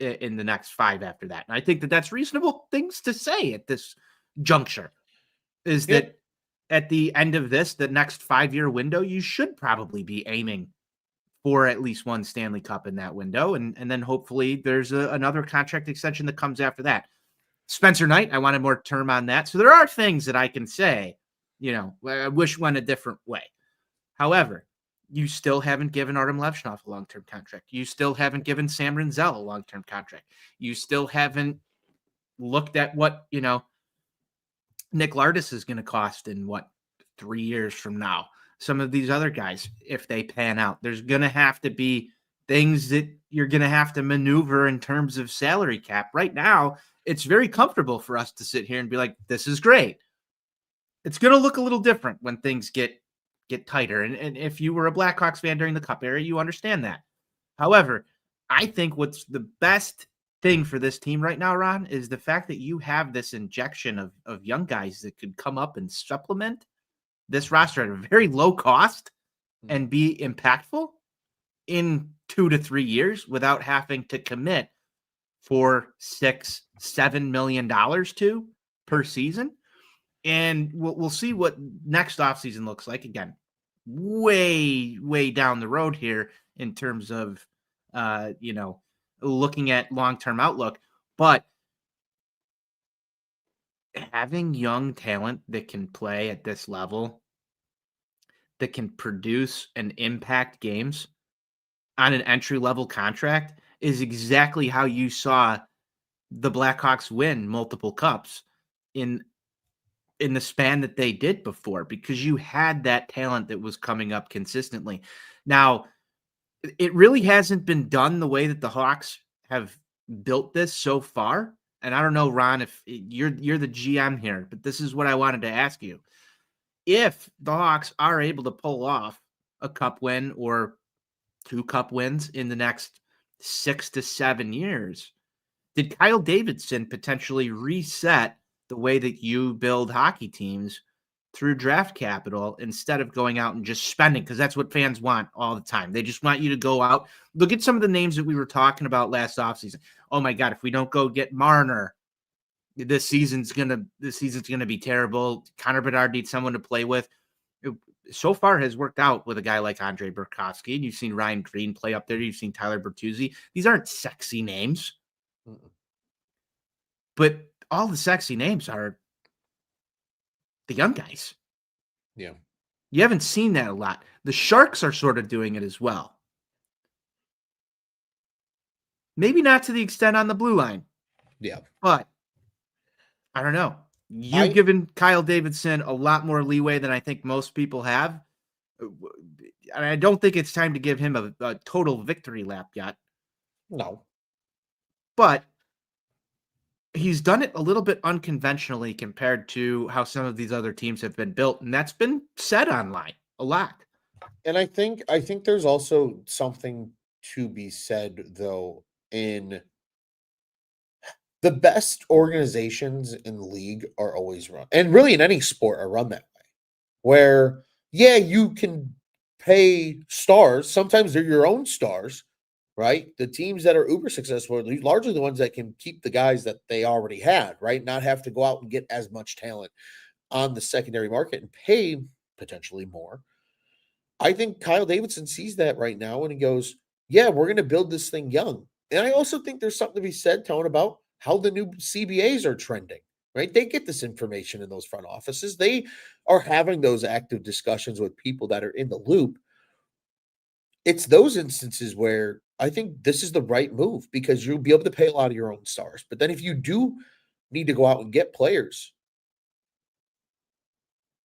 in the next 5 after that. And I think that that's reasonable things to say at this juncture. Is that at the end of the next 5-year window, you should probably be aiming for at least one Stanley Cup in that window. And then hopefully there's another contract extension that comes after that. Spencer Knight, I wanted more term on that. So there are things that I can say, I wish went a different way. However, you still haven't given Artem Levshov a long-term contract. You still haven't given Sam Rinzel a long-term contract. You still haven't looked at what, Nick Lardis is going to cost in 3 years from now. Some of these other guys, if they pan out, there's going to have to be things that you're going to have to maneuver in terms of salary cap. Right now, it's very comfortable for us to sit here and be like, this is great. It's going to look a little different when things get tighter. And if you were a Blackhawks fan during the Cup era, you understand that. However, I think what's the best thing for this team right now, Ron, is the fact that you have this injection of young guys that could come up and supplement this roster at a very low cost and be impactful in 2 to 3 years without having to commit for $6-7 million per season. And we'll see what next offseason looks like. Again, way down the road here in terms of, looking at long-term outlook. But having young talent that can play at this level, that can produce and impact games on an entry-level contract is exactly how you saw the Blackhawks win multiple cups in the span that they did before, because you had that talent that was coming up consistently. Now, it really hasn't been done the way that the Hawks have built this so far. And I don't know, Ron, if you're the GM here, but this is what I wanted to ask you. If the Hawks are able to pull off a cup win or 2 cup wins in the next 6 to 7 years, did Kyle Davidson potentially reset the way that you build hockey teams through draft capital instead of going out and just spending? Because that's what fans want all the time. They just want you to go out. Look at some of the names that we were talking about last offseason. Oh my God, if we don't go get Marner, this season's gonna be terrible. Connor Bedard needs someone to play with. It so far has worked out with a guy like Andre Burakovsky. And you've seen Ryan Green play up there. You've seen Tyler Bertuzzi. These aren't sexy names. Mm-mm. But all the sexy names are the young guys. Yeah. You haven't seen that a lot. The Sharks are sort of doing it as well. Maybe not to the extent on the blue line. Yeah. But I don't know. You've given Kyle Davidson a lot more leeway than I think most people have. And I don't think it's time to give him a total victory lap yet. No. But he's done it a little bit unconventionally compared to how some of these other teams have been built. And that's been said online a lot. And I think there's also something to be said, though, in the best organizations in the league are always run, and really in any sport are run that way, where, yeah, you can pay stars. Sometimes they're your own stars, right? The teams that are uber successful are largely the ones that can keep the guys that they already had, right? Not have to go out and get as much talent on the secondary market and pay potentially more. I think Kyle Davidson sees that right now and he goes, yeah, we're going to build this thing young. And I also think there's something to be said, Tone, about how the new CBAs are trending, right? They get this information in those front offices. They are having those active discussions with people that are in the loop. It's those instances where I think this is the right move because you'll be able to pay a lot of your own stars. But then if you do need to go out and get players,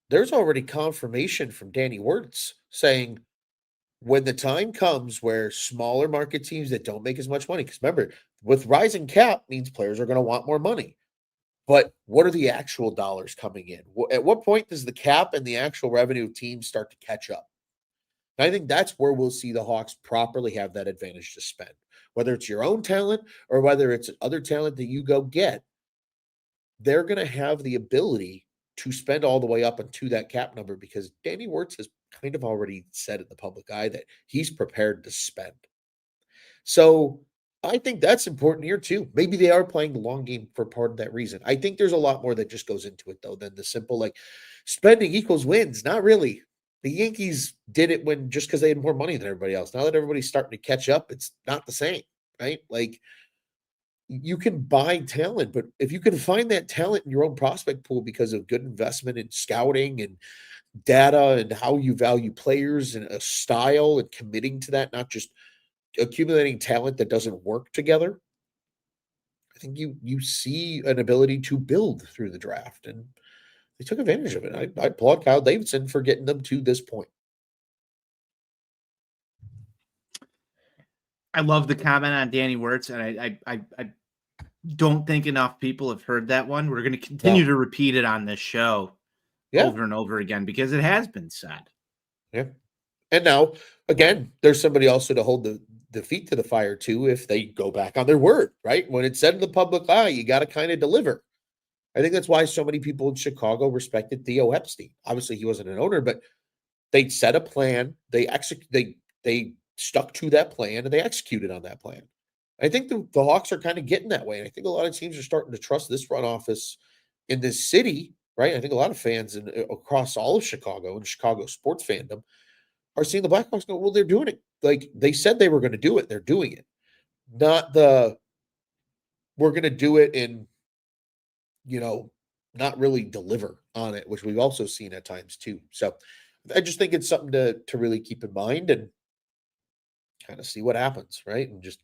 there's already confirmation from Danny Wirtz saying when the time comes where smaller market teams that don't make as much money, because remember, with rising cap means players are going to want more money. But what are the actual dollars coming in? At what point does the cap and the actual revenue of teams start to catch up? And I think that's where we'll see the Hawks properly have that advantage to spend, whether it's your own talent or whether it's other talent that you go get. They're going to have the ability to spend all the way up into that cap number because Danny Wirtz has kind of already said in the public eye that he's prepared to spend. So I think that's important here too. Maybe they are playing the long game for part of that reason. I think there's a lot more that just goes into it though than the simple like spending equals wins. Not really. The Yankees did it when just because they had more money than everybody else. Now that everybody's starting to catch up, it's not the same, right? Like you can buy talent, but if you can find that talent in your own prospect pool because of good investment in scouting and data and how you value players and a style and committing to that, not just accumulating talent that doesn't work together, I think you see an ability to build through the draft, and they took advantage of it. I applaud Kyle Davidson for getting them to this point. I love the comment on Danny Wirtz, and I don't think enough people have heard that one. We're going to continue to repeat it on this show over and over again because it has been said. Yeah. And now, again, there's somebody also to hold the feet to the fire too if they go back on their word, right? When it's said in the public eye, you got to kind of deliver. I think that's why so many people in Chicago respected Theo Epstein. Obviously, he wasn't an owner, but they set a plan. They stuck to that plan and they executed on that plan. I think the Hawks are kind of getting that way. And I think a lot of teams are starting to trust this front office in this city, right? I think a lot of fans across all of Chicago and Chicago sports fandom are seeing the Blackhawks go, well, they're doing it. Like they said they were going to do it. They're doing it. Not we're going to do it in, not really deliver on it, which we've also seen at times too. So I just think it's something to really keep in mind and kind of see what happens, right? And just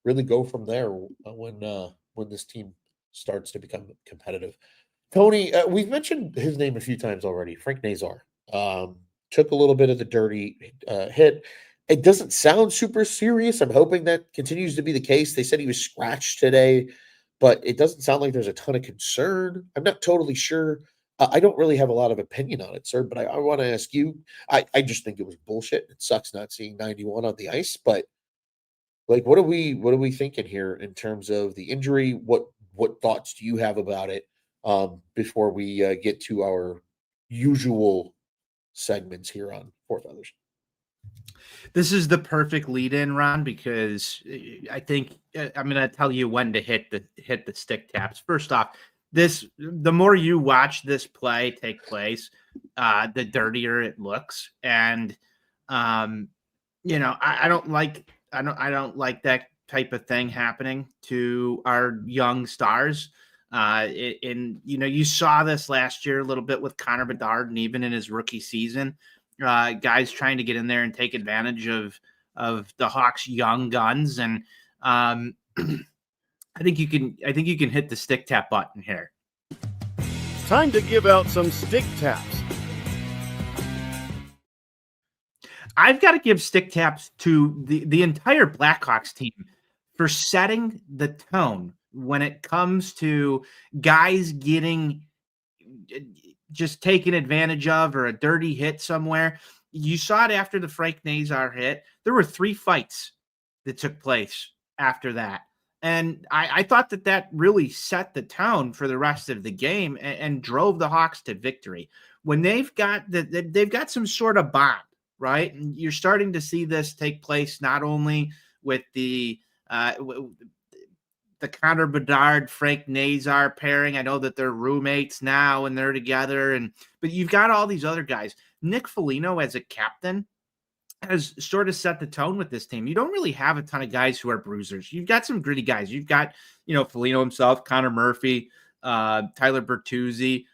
really go from there when this team starts to become competitive. Tony, we've mentioned his name a few times already. Frank Nazar took a little bit of the dirty hit. It doesn't sound super serious. I'm hoping that continues to be the case. They said he was scratched today, but it doesn't sound like there's a ton of concern. I'm not totally sure. I don't really have a lot of opinion on it, sir, but I want to ask you. I just think it was bullshit. It sucks not seeing 91 on the ice, but like, what are we thinking here in terms of the injury? What thoughts do you have about it before we get to our usual segments here on Fourth Others? This is the perfect lead-in, Ron, because I think I'm going to tell you when to hit the stick taps. First off, the more you watch this play take place, the dirtier it looks, and I don't like that type of thing happening to our young stars. You saw this last year a little bit with Connor Bedard, and even in his rookie season, guys trying to get in there and take advantage of the Hawks' young guns, and I think you can hit the stick tap button here. Time to give out some stick taps. I've got to give stick taps to the entire Blackhawks team for setting the tone when it comes to guys getting just taken advantage of or a dirty hit somewhere. You saw it after the Frank Nazar hit. There were 3 fights that took place after that. And I thought that really set the tone for the rest of the game and drove the Hawks to victory. When they've got they've got some sort of bond, right? And you're starting to see this take place not only with the Connor Bedard, Frank Nazar pairing. I know that they're roommates now and they're together, but you've got all these other guys. Nick Foligno as a captain has sort of set the tone with this team. You don't really have a ton of guys who are bruisers. You've got some gritty guys. You've got, Foligno himself, Connor Murphy, Tyler Bertuzzi,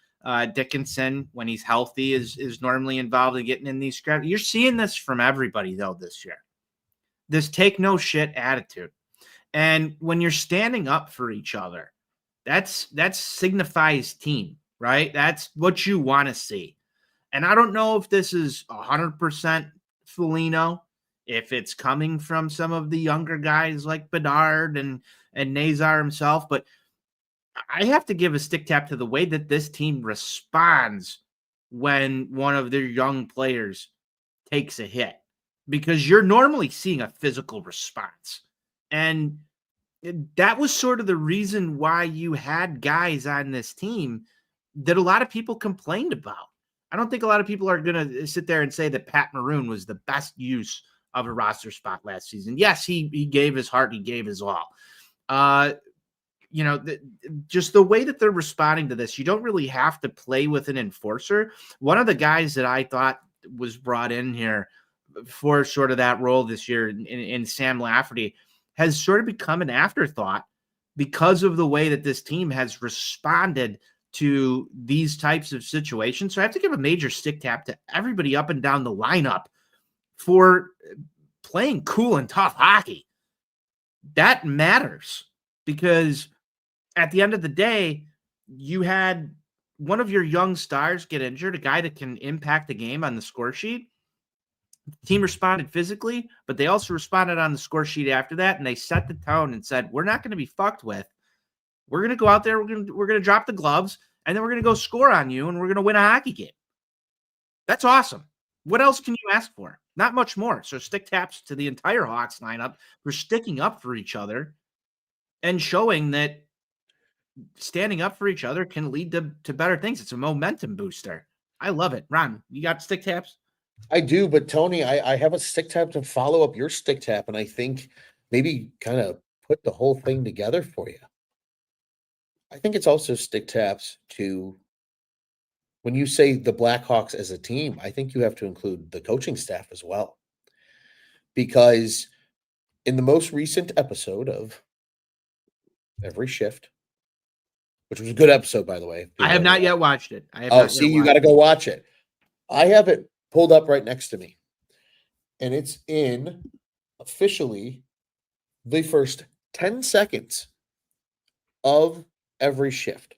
Dickinson, when he's healthy, is normally involved in getting in these scraps. You're seeing this from everybody, though, this year. This take no shit attitude. And when you're standing up for each other, that signifies team, right? That's what you want to see. And I don't know if this is 100% Foligno, if it's coming from some of the younger guys like Bedard and Nazar himself, but I have to give a stick tap to the way that this team responds when one of their young players takes a hit, because you're normally seeing a physical response. And that was sort of the reason why you had guys on this team that a lot of people complained about. I don't think a lot of people are going to sit there and say that Pat Maroon was the best use of a roster spot last season. Yes, he gave his heart, he gave his all. Just the way that they're responding to this, you don't really have to play with an enforcer. One of the guys that I thought was brought in here for sort of that role this year in Sam Lafferty has sort of become an afterthought because of the way that this team has responded to these types of situations. So I have to give a major stick tap to everybody up and down the lineup for playing cool and tough hockey. That matters, because at the end of the day, you had one of your young stars get injured, a guy that can impact the game on the score sheet. The team responded physically, but they also responded on the score sheet after that, and they set the tone and said, we're not going to be fucked with. We're going to go out there, we're going to drop the gloves, and then we're going to go score on you, and we're going to win a hockey game. That's awesome. What else can you ask for? Not much more. So stick taps to the entire Hawks lineup for sticking up for each other and showing that standing up for each other can lead to better things. It's a momentum booster. I love it. Ron, you got stick taps? I do, but Tony, I have a stick tap to follow up your stick tap, and I think maybe kind of put the whole thing together for you. I think it's also stick taps to, when you say the Blackhawks as a team, I think you have to include the coaching staff as well. Because in the most recent episode of Every Shift, which was a good episode, by the way. I have not yet watched it. You got to go watch it. I have it pulled up right next to me, and it's in officially the first 10 seconds of every shift.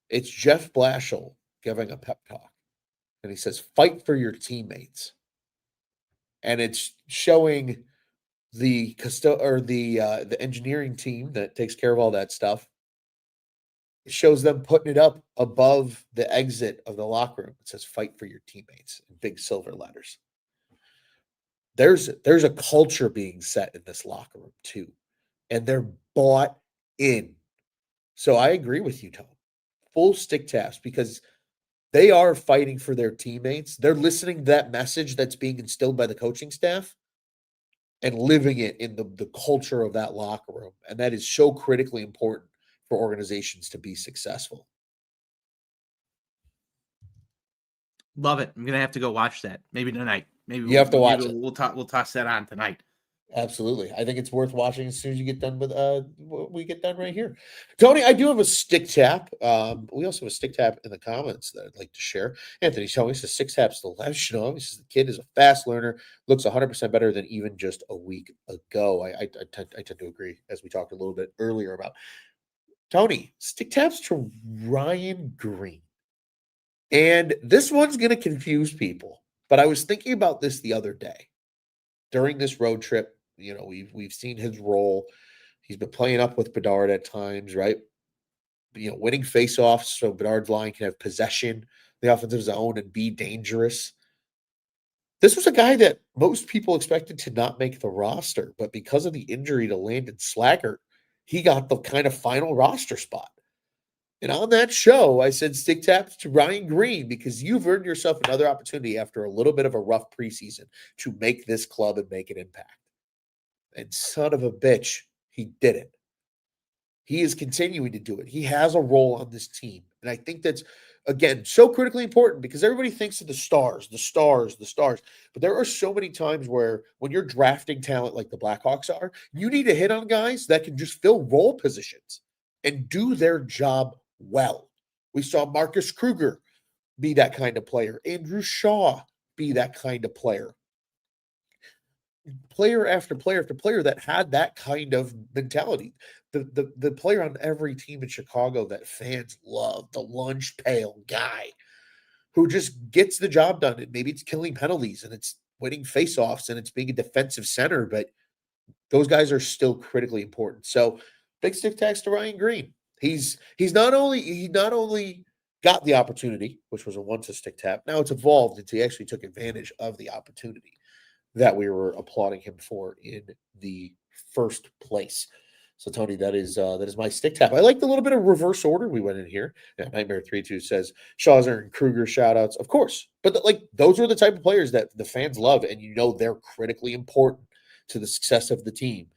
It's Jeff Blashill giving a pep talk, and he says, "Fight for your teammates." And it's showing the engineering team that takes care of all that stuff. It shows them putting it up above the exit of the locker room. It says, "Fight for your teammates," in big silver letters. There's a culture being set in this locker room too, and they're bought in. So I agree with you, Tom. Full stick taps, because they are fighting for their teammates. They're listening to that message that's being instilled by the coaching staff and living it in the culture of that locker room. And that is so critically important for organizations to be successful. Love it. I'm gonna have to go watch that. Maybe tonight. Maybe you have to watch it. We'll toss that on tonight. Absolutely. I think it's worth watching as soon as you get done with we get done right here. Tony, I do have a stick tap. We also have a stick tap in the comments that I'd like to share. Anthony showing us the six taps to the left. He says the kid is a fast learner, looks 100% better than even just a week ago. I tend to agree, as we talked a little bit earlier about. Tony, stick taps to Ryan Green. And this one's going to confuse people, but I was thinking about this the other day during this road trip. You know, we've seen his role. He's been playing up with Bedard at times, right? You know, winning faceoffs so Bedard's line can have possession, the offensive zone, and be dangerous. This was a guy that most people expected to not make the roster, but because of the injury to Landon Slaggert, he got the kind of final roster spot. And on that show, I said stick taps to Ryan Green, because you've earned yourself another opportunity after a little bit of a rough preseason to make this club and make an impact. And son of a bitch, he did it. He is continuing to do it. He has a role on this team. And I think that's, again, so critically important, because everybody thinks of the stars. But there are so many times where when you're drafting talent like the Blackhawks are, you need to hit on guys that can just fill role positions and do their job well. We saw Marcus Kruger be that kind of player. Andrew Shaw be that kind of player. Player after player after player that had that kind of mentality. The player on every team in Chicago that fans love, the lunch pail guy who just gets the job done. And maybe it's killing penalties and it's winning faceoffs and it's being a defensive center, but those guys are still critically important. So big stick tags to Ryan Green. He not only got the opportunity, which was once a stick tap, now it's evolved into he actually took advantage of the opportunity that we were applauding him for in the first place. So Tony, that is my stick tap. I like the little bit of reverse order we went in here. Yeah, Nightmare 32 says Shaw's and Kruger shout outs, of course. But those are the type of players that the fans love, and you know they're critically important to the success of the team,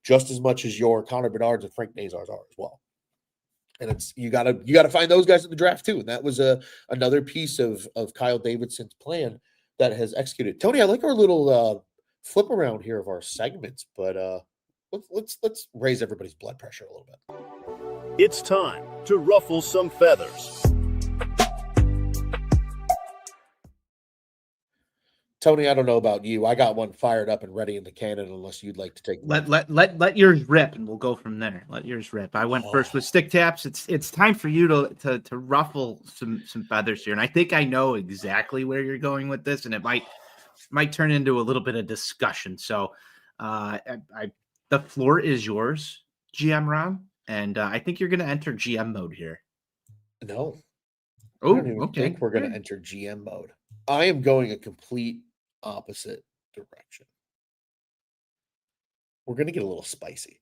just as much as your Connor Bedard's and Frank Nazars are as well. And it's you gotta find those guys in the draft too. And that was another piece of Kyle Davidson's plan that has executed. Tony, I like our little flip around here of our segments, but let's raise everybody's blood pressure a little bit. It's time to ruffle some feathers. Tony, I don't know about you. I got one fired up and ready in the cannon. Unless you'd like to take let yours rip, and we'll go from there. Let yours rip. I went first with stick taps. It's time for you to ruffle some feathers here, and I think I know exactly where you're going with this, and it might turn into a little bit of discussion. So, the floor is yours, GM Ron, and I think you're going to enter GM mode here. No. Oh, I don't even think we're going to enter GM mode. I am going a complete opposite direction. We're going to get a little spicy.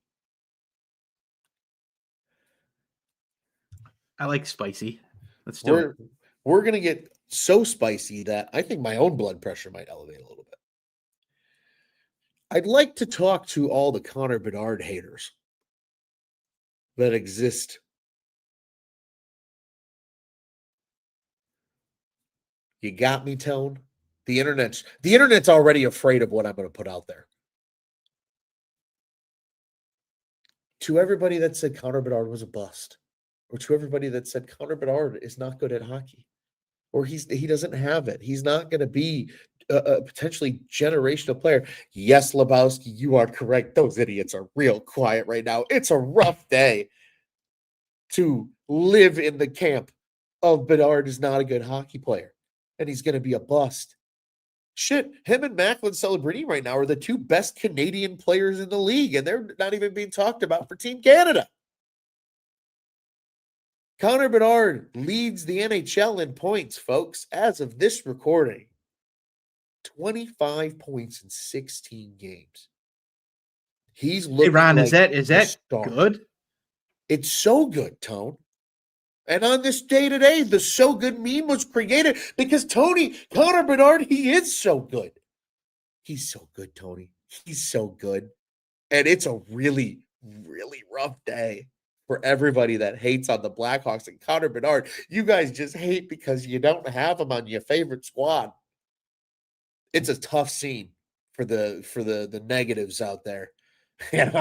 I like spicy. Let's do it. We're going to get so spicy that I think my own blood pressure might elevate a little bit. I'd like to talk to all the Connor Bedard haters that exist. You got me, Tone? The internet's already afraid of what I'm going to put out there. to everybody that said Connor Bedard was a bust, or to everybody that said Connor Bedard is not good at hockey, or he doesn't have it, he's not going to be a potentially generational player. Yes, Lebowski, you are correct. Those idiots are real quiet right now. It's a rough day to live in the camp of Bedard is not a good hockey player, and he's going to be a bust. Shit, him and Macklin Celebrini right now are the two best Canadian players in the league, and they're not even being talked about for Team Canada. Connor Bedard leads the NHL in points, folks, as of this recording. 25 points in 16 games. He's looking Hey, Ron, like is that star. good? It's so good, Tone. And on this day today, the so good meme was created because Connor Bedard, he is so good. He's so good, Tony. He's so good. And it's a really, really rough day for everybody that hates on the Blackhawks and Connor Bedard. You guys just hate because you don't have him on your favorite squad. It's a tough scene for the negatives out there. And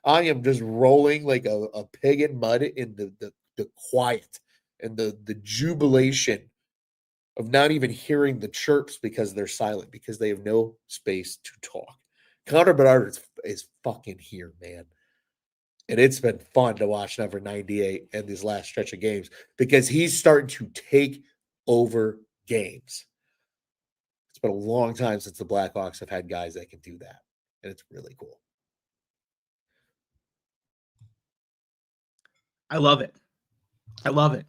I am just rolling like a pig in mud in the quiet and the jubilation of not even hearing the chirps because they're silent, because they have no space to talk. Connor Bedard is fucking here, man. And it's been fun to watch number 98 and this last stretch of games because he's starting to take over games. It's been a long time since the Blackhawks have had guys that can do that. And it's really cool. I love it. I love it.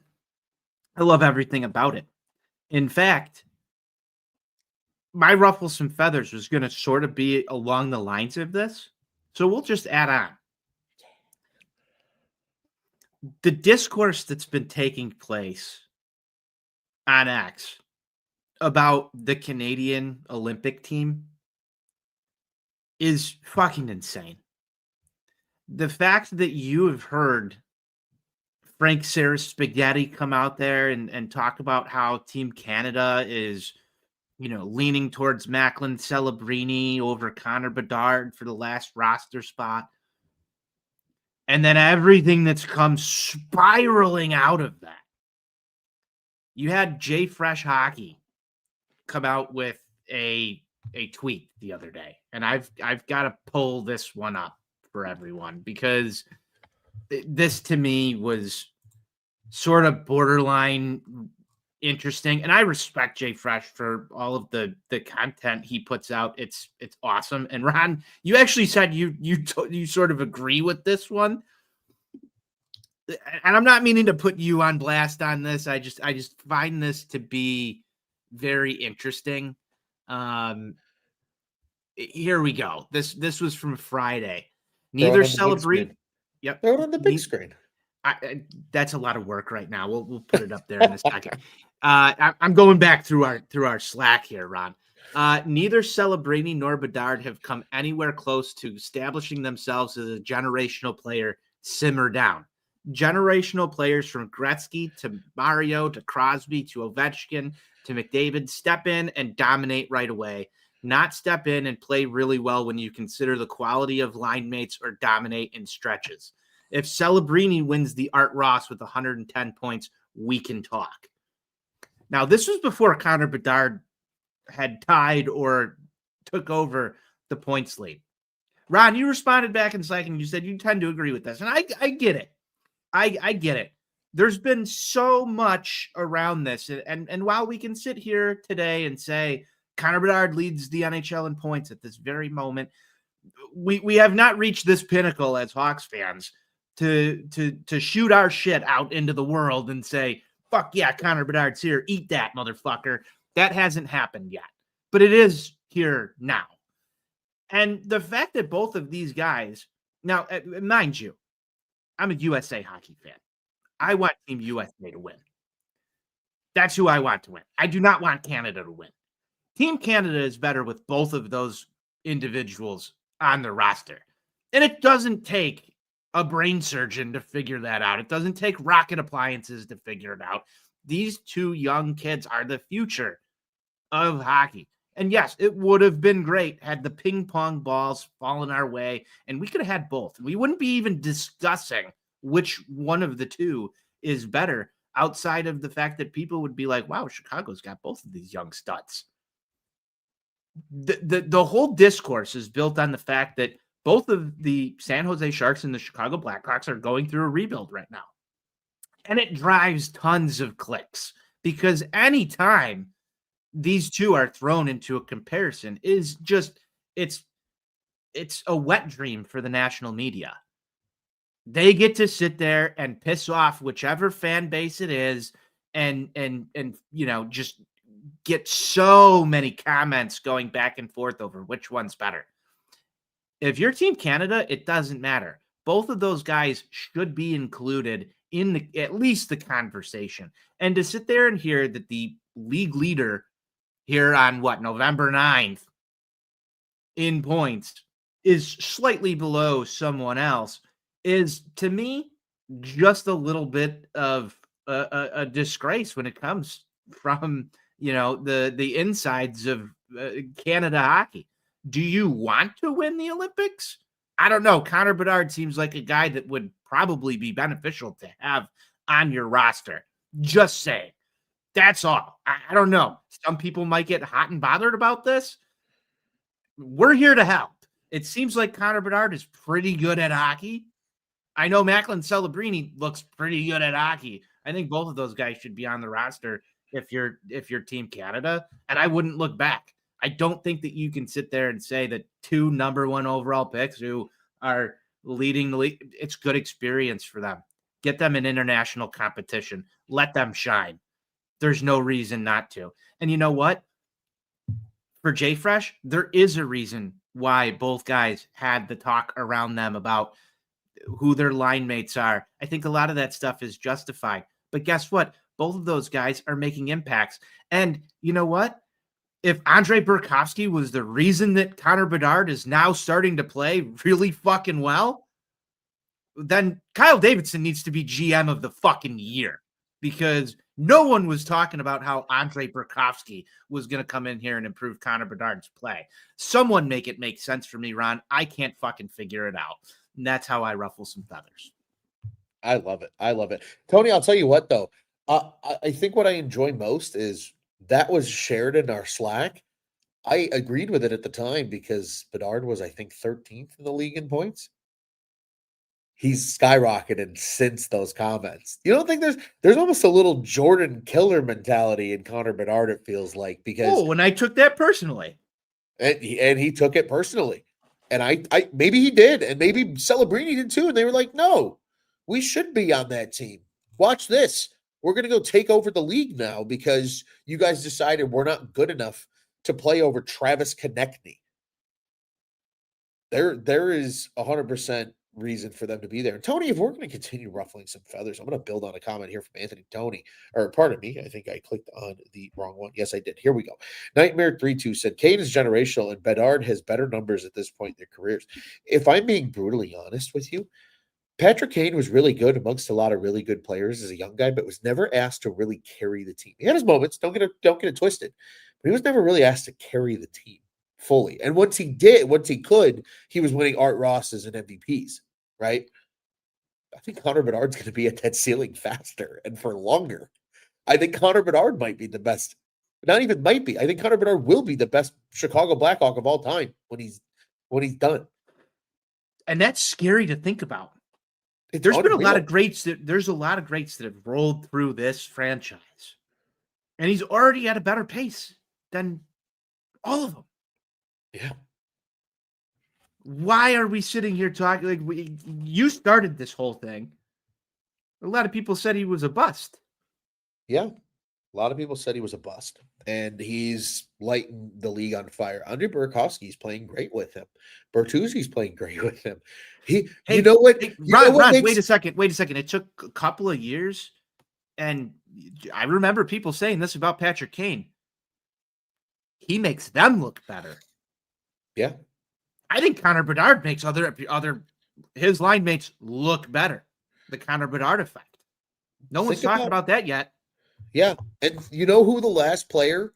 I love everything about it. In fact, my ruffle some feathers was going to sort of be along the lines of this. So we'll just add on. The discourse that's been taking place on X about the Canadian Olympic team is fucking insane. The fact that you have heard Frank Sarah Spaghetti come out there and talk about how Team Canada is, leaning towards Macklin Celebrini over Connor Bedard for the last roster spot. And then everything that's come spiraling out of that. You had Jay Fresh Hockey come out with a tweet the other day. And I've got to pull this one up for everyone because this to me was sort of borderline interesting. And I respect Jay Fresh for all of the content he puts out. It's awesome. And Ron, you actually said you sort of agree with this one. And I'm not meaning to put you on blast on this. I just find this to be very interesting. Here we go. This was from Friday. Neither celebrate. Yep. Throw it on the big screen. That's a lot of work right now. We'll put it up there in a second. I'm going back through our Slack here, Ron. Neither Celebrini nor Bedard have come anywhere close to establishing themselves as a generational player. Simmer down. Generational players from Gretzky to Mario to Crosby to Ovechkin to McDavid step in and dominate right away. Not step in and play really well when you consider the quality of line mates or dominate in stretches. If Celebrini wins the Art Ross with 110 points, we can talk. Now, this was before Connor Bedard had tied or took over the points lead. Ron, you responded back in Slack and you said you tend to agree with this. And I get it. I get it. There's been so much around this. And while we can sit here today and say Connor Bedard leads the NHL in points at this very moment, we have not reached this pinnacle as Hawks fans to shoot our shit out into the world and say, fuck yeah, Connor Bedard's here. Eat that, motherfucker. That hasn't happened yet. But it is here now. And the fact that both of these guys, now, mind you, I'm a USA hockey fan. I want Team USA to win. That's who I want to win. I do not want Canada to win. Team Canada is better with both of those individuals on the roster. And it doesn't take a brain surgeon to figure that out. It doesn't take rocket appliances to figure it out. These two young kids are the future of hockey. And yes, it would have been great had the ping pong balls fallen our way, and we could have had both. We wouldn't be even discussing which one of the two is better, outside of the fact that people would be like, wow, Chicago's got both of these young studs. The whole discourse is built on the fact that both of the San Jose Sharks and the Chicago Blackhawks are going through a rebuild right now. And it drives tons of clicks because anytime these two are thrown into a comparison is just it's a wet dream for the national media. They get to sit there and piss off whichever fan base it is and just get so many comments going back and forth over which one's better. If you're Team Canada, it doesn't matter. Both of those guys should be included in at least the conversation. And to sit there and hear that the league leader here on November 9th in points is slightly below someone else is, to me, just a little bit of a disgrace when it comes from, the insides of Canada hockey. Do you want to win the Olympics? I don't know. Connor Bedard seems like a guy that would probably be beneficial to have on your roster. Just saying. That's all. I don't know. Some people might get hot and bothered about this. We're here to help. It seems like Connor Bedard is pretty good at hockey. I know Macklin Celebrini looks pretty good at hockey. I think both of those guys should be on the roster if you're Team Canada, and I wouldn't look back. I don't think that you can sit there and say that two number one overall picks who are leading the league, it's good experience for them. Get them in international competition. Let them shine. There's no reason not to. And you know what? For Jay Fresh, there is a reason why both guys had the talk around them about who their line mates are. I think a lot of that stuff is justified. But guess what? Both of those guys are making impacts. And you know what? If Andre Burakovsky was the reason that Connor Bedard is now starting to play really fucking well, then Kyle Davidson needs to be GM of the fucking year, because no one was talking about how Andre Burakovsky was going to come in here and improve Connor Bedard's play. Someone make it make sense for me, Ron. I can't fucking figure it out. And that's how I ruffle some feathers. I love it. I love it. Tony, I'll tell you what, though. I think what I enjoy most is that was shared in our Slack. I agreed with it at the time because Bedard was, I think, 13th in the league in points. He's skyrocketed since those comments. You don't think there's almost a little Jordan Killer mentality in Connor Bedard, it feels like, because and I took that personally. And he took it personally. And I maybe he did, and maybe Celebrini did too. And they were like, no, we should be on that team. Watch this. We're going to go take over the league now because you guys decided we're not good enough to play over Travis Konechny. There is 100% reason for them to be there. And Tony, if we're going to continue ruffling some feathers, I'm going to build on a comment here from Anthony Tony, or pardon me, I think I clicked on the wrong one. Yes, I did. Here we go. Nightmare32 said, Kane is generational and Bedard has better numbers at this point in their careers. If I'm being brutally honest with you, Patrick Kane was really good amongst a lot of really good players as a young guy, but was never asked to really carry the team. He had his moments, don't get it twisted, but he was never really asked to carry the team fully. And once he could, he was winning Art Rosses and MVPs, right? I think Connor Bedard's going to be at that ceiling faster and for longer. I think Connor Bedard might be the best. Not even might be. I think Connor Bedard will be the best Chicago Blackhawk of all time when he's done. And that's scary to think about. There's been a lot of greats that have rolled through this franchise, and he's already at a better pace than all of them. Yeah. Why are we sitting here talking like you started this whole thing? A lot of people said he was a bust. Yeah. A lot of people said he was a bust, and he's lighting the league on fire. Andre Burakovsky's playing great with him. Bertuzzi's playing great with him. Ron, wait a second. It took a couple of years, and I remember people saying this about Patrick Kane. He makes them look better. Yeah. I think Connor Bedard makes his line mates look better. The Connor Bedard effect. No one's talking about that yet. Yeah. And you know who the last player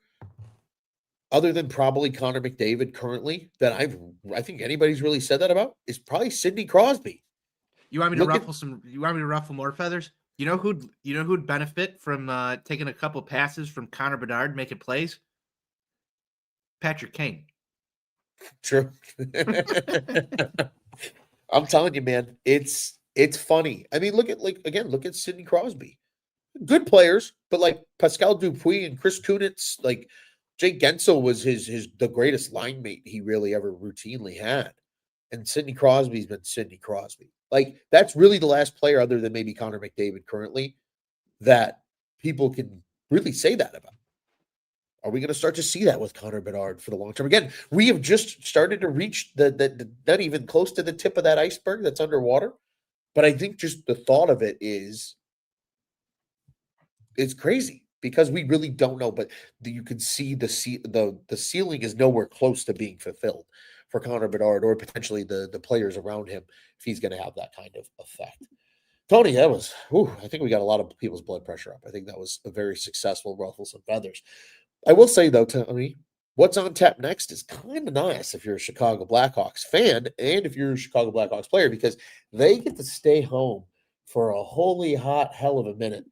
other than probably Connor McDavid currently, that I think anybody's really said that about is probably Sidney Crosby. You want me to Look at- ruffle some? You want me to ruffle more feathers? You know who'd benefit from taking a couple passes from Connor Bedard, making plays? Patrick Kane. True. I'm telling you, man, it's funny. I mean, look at Sidney Crosby. Good players, but like Pascal Dupuis and Chris Kunitz, like Jake Gensel was the greatest line mate he really ever routinely had. And Sidney Crosby's been Sidney Crosby. Like, that's really the last player other than maybe Connor McDavid currently that people can really say that about. Are we going to start to see that with Connor Bedard for the long term? Again, we have just started to reach the not even close to the tip of that iceberg that's underwater. But I think just the thought of it is it's crazy because we really don't know. But you can see the ceiling is nowhere close to being fulfilled for Connor Bedard or potentially the players around him if he's going to have that kind of effect. Tony, that was, I think we got a lot of people's blood pressure up. I think that was a very successful ruffle some feathers. I will say, though, Tony, what's on tap next is kind of nice if you're a Chicago Blackhawks fan and if you're a Chicago Blackhawks player, because they get to stay home for a holy hot hell of a minute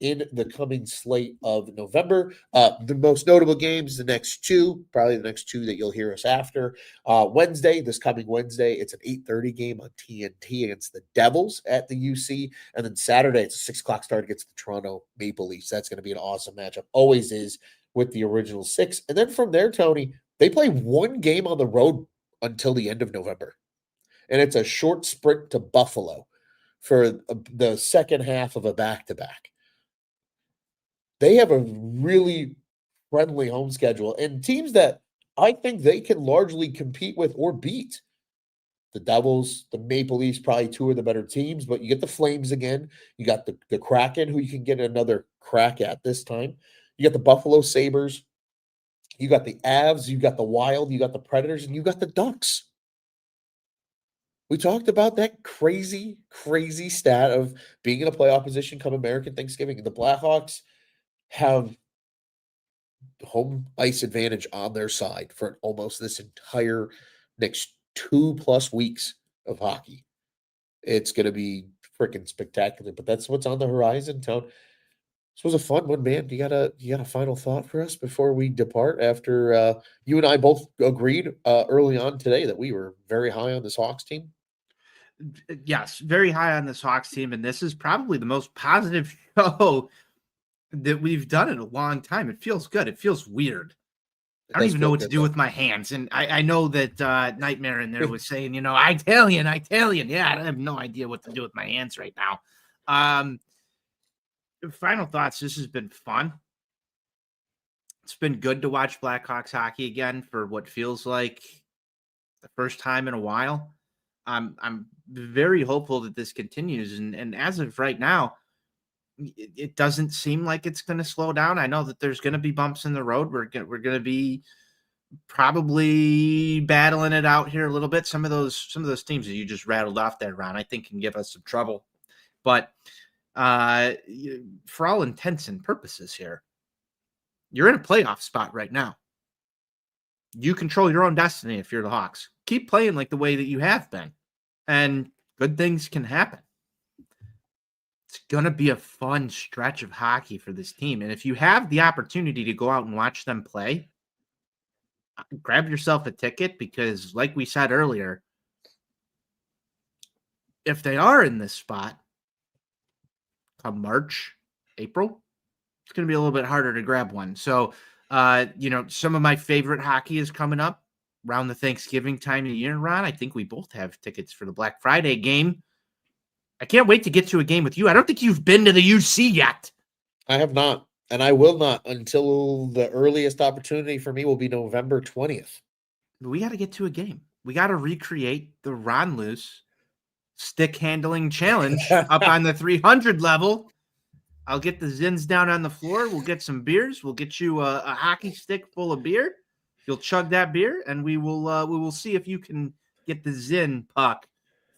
in the coming slate of November. The most notable games, probably the next two that you'll hear us after. This coming Wednesday, it's an 8:30 game on TNT against the Devils at the UC. And then Saturday, it's a 6 o'clock start against the Toronto Maple Leafs. That's going to be an awesome matchup. Always is with the original 6. And then from there, Tony, they play one game on the road until the end of November. And it's a short sprint to Buffalo for the second half of a back-to-back. They have a really friendly home schedule and teams that I think they can largely compete with or beat. The Devils, the Maple Leafs, probably two of the better teams, but you get the Flames again. You got the Kraken, who you can get another crack at this time. You got the Buffalo Sabres. You got the Avs. You got the Wild. You got the Predators, and you got the Ducks. We talked about that crazy, crazy stat of being in a playoff position come American Thanksgiving. The Blackhawks have home ice advantage on their side for almost this entire next 2+ weeks of hockey. It's going to be freaking spectacular, but that's what's on the horizon, Tone. This was a fun one, man. You got a final thought for us before we depart after you and I both agreed early on today that we were very high on this Hawks team? Yes, very high on this Hawks team, and this is probably the most positive show that we've done in a long time. It feels good. It feels weird. I don't even know what to do with my hands. And I know that Nightmare in there was saying, Italian. Yeah, I have no idea what to do with my hands right now. Final thoughts. This has been fun. It's been good to watch Blackhawks hockey again for what feels like the first time in a while. I'm very hopeful that this continues. And as of right now, it doesn't seem like it's going to slow down. I know that there's going to be bumps in the road. We're going to be probably battling it out here a little bit. Some of those teams that you just rattled off there, Ron, I think can give us some trouble. But for all intents and purposes here, you're in a playoff spot right now. You control your own destiny if you're the Hawks. Keep playing like the way that you have been, and good things can happen. It's going to be a fun stretch of hockey for this team. And if you have the opportunity to go out and watch them play, grab yourself a ticket because, like we said earlier, if they are in this spot come March, April, it's going to be a little bit harder to grab one. So, some of my favorite hockey is coming up around the Thanksgiving time of the year, Ron. I think we both have tickets for the Black Friday game. I can't wait to get to a game with you. I don't think you've been to the UC yet. I have not, and I will not until the earliest opportunity for me will be November 20th. We got to get to a game. We got to recreate the Ron Luce stick handling challenge up on the 300 level. I'll get the Zins down on the floor. We'll get some beers. We'll get you a hockey stick full of beer. You'll chug that beer, and we will see if you can get the Zin puck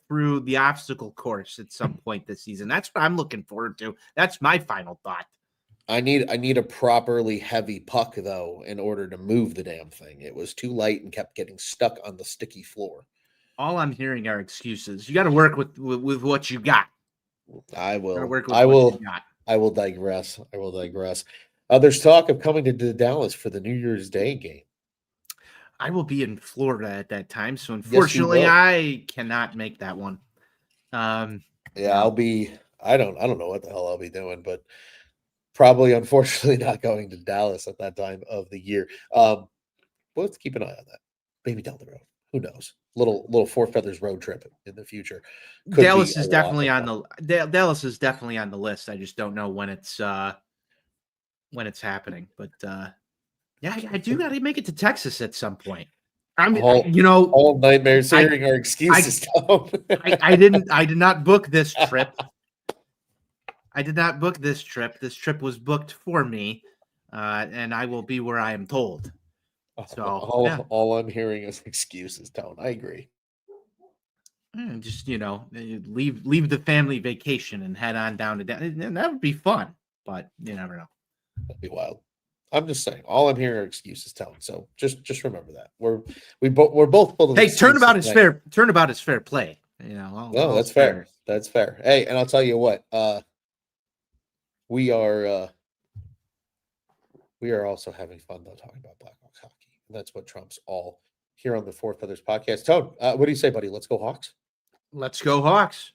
through the obstacle course at some point this season. That's what I'm looking forward to. That's my final thought. I need a properly heavy puck though in order to move the damn thing. It was too light and kept getting stuck on the sticky floor. All I'm hearing are excuses. You got to work with what you got. I Got to will. work with I what will. you got. I will digress. I will digress. There's talk of coming to Dallas for the New Year's Day game. I will be in Florida at that time, so you unfortunately, will. I cannot make that one. Yeah, no. I'll be. I don't know what the hell I'll be doing, but probably, unfortunately, not going to Dallas at that time of the year. But let's keep an eye on that. Maybe down the road. Who knows? Little Four Feathers road trip in the future. Could Dallas be is a lot definitely of on fun. Dallas is definitely on the list. I just don't know when it's happening. But yeah, I do got to make it to Texas at some point. All nightmares hearing our excuses. Tom. I did not book this trip. I did not book this trip. This trip was booked for me, and I will be where I am told. So all I'm hearing is excuses, Tone. I agree. Just leave the family vacation and head on down to that would be fun, but you never know. That'd be wild. I'm just saying. All I'm hearing are excuses, Tone. So just remember that we're both full of. Hey, turnabout is fair. Turnabout is fair play. No, that's fair. That's fair. Hey, and I'll tell you what. We are also having fun though talking about Blackhawks hockey. And that's what trumps all here on the Four Feathers podcast. Tone, what do you say, buddy? Let's go Hawks. Let's go Hawks.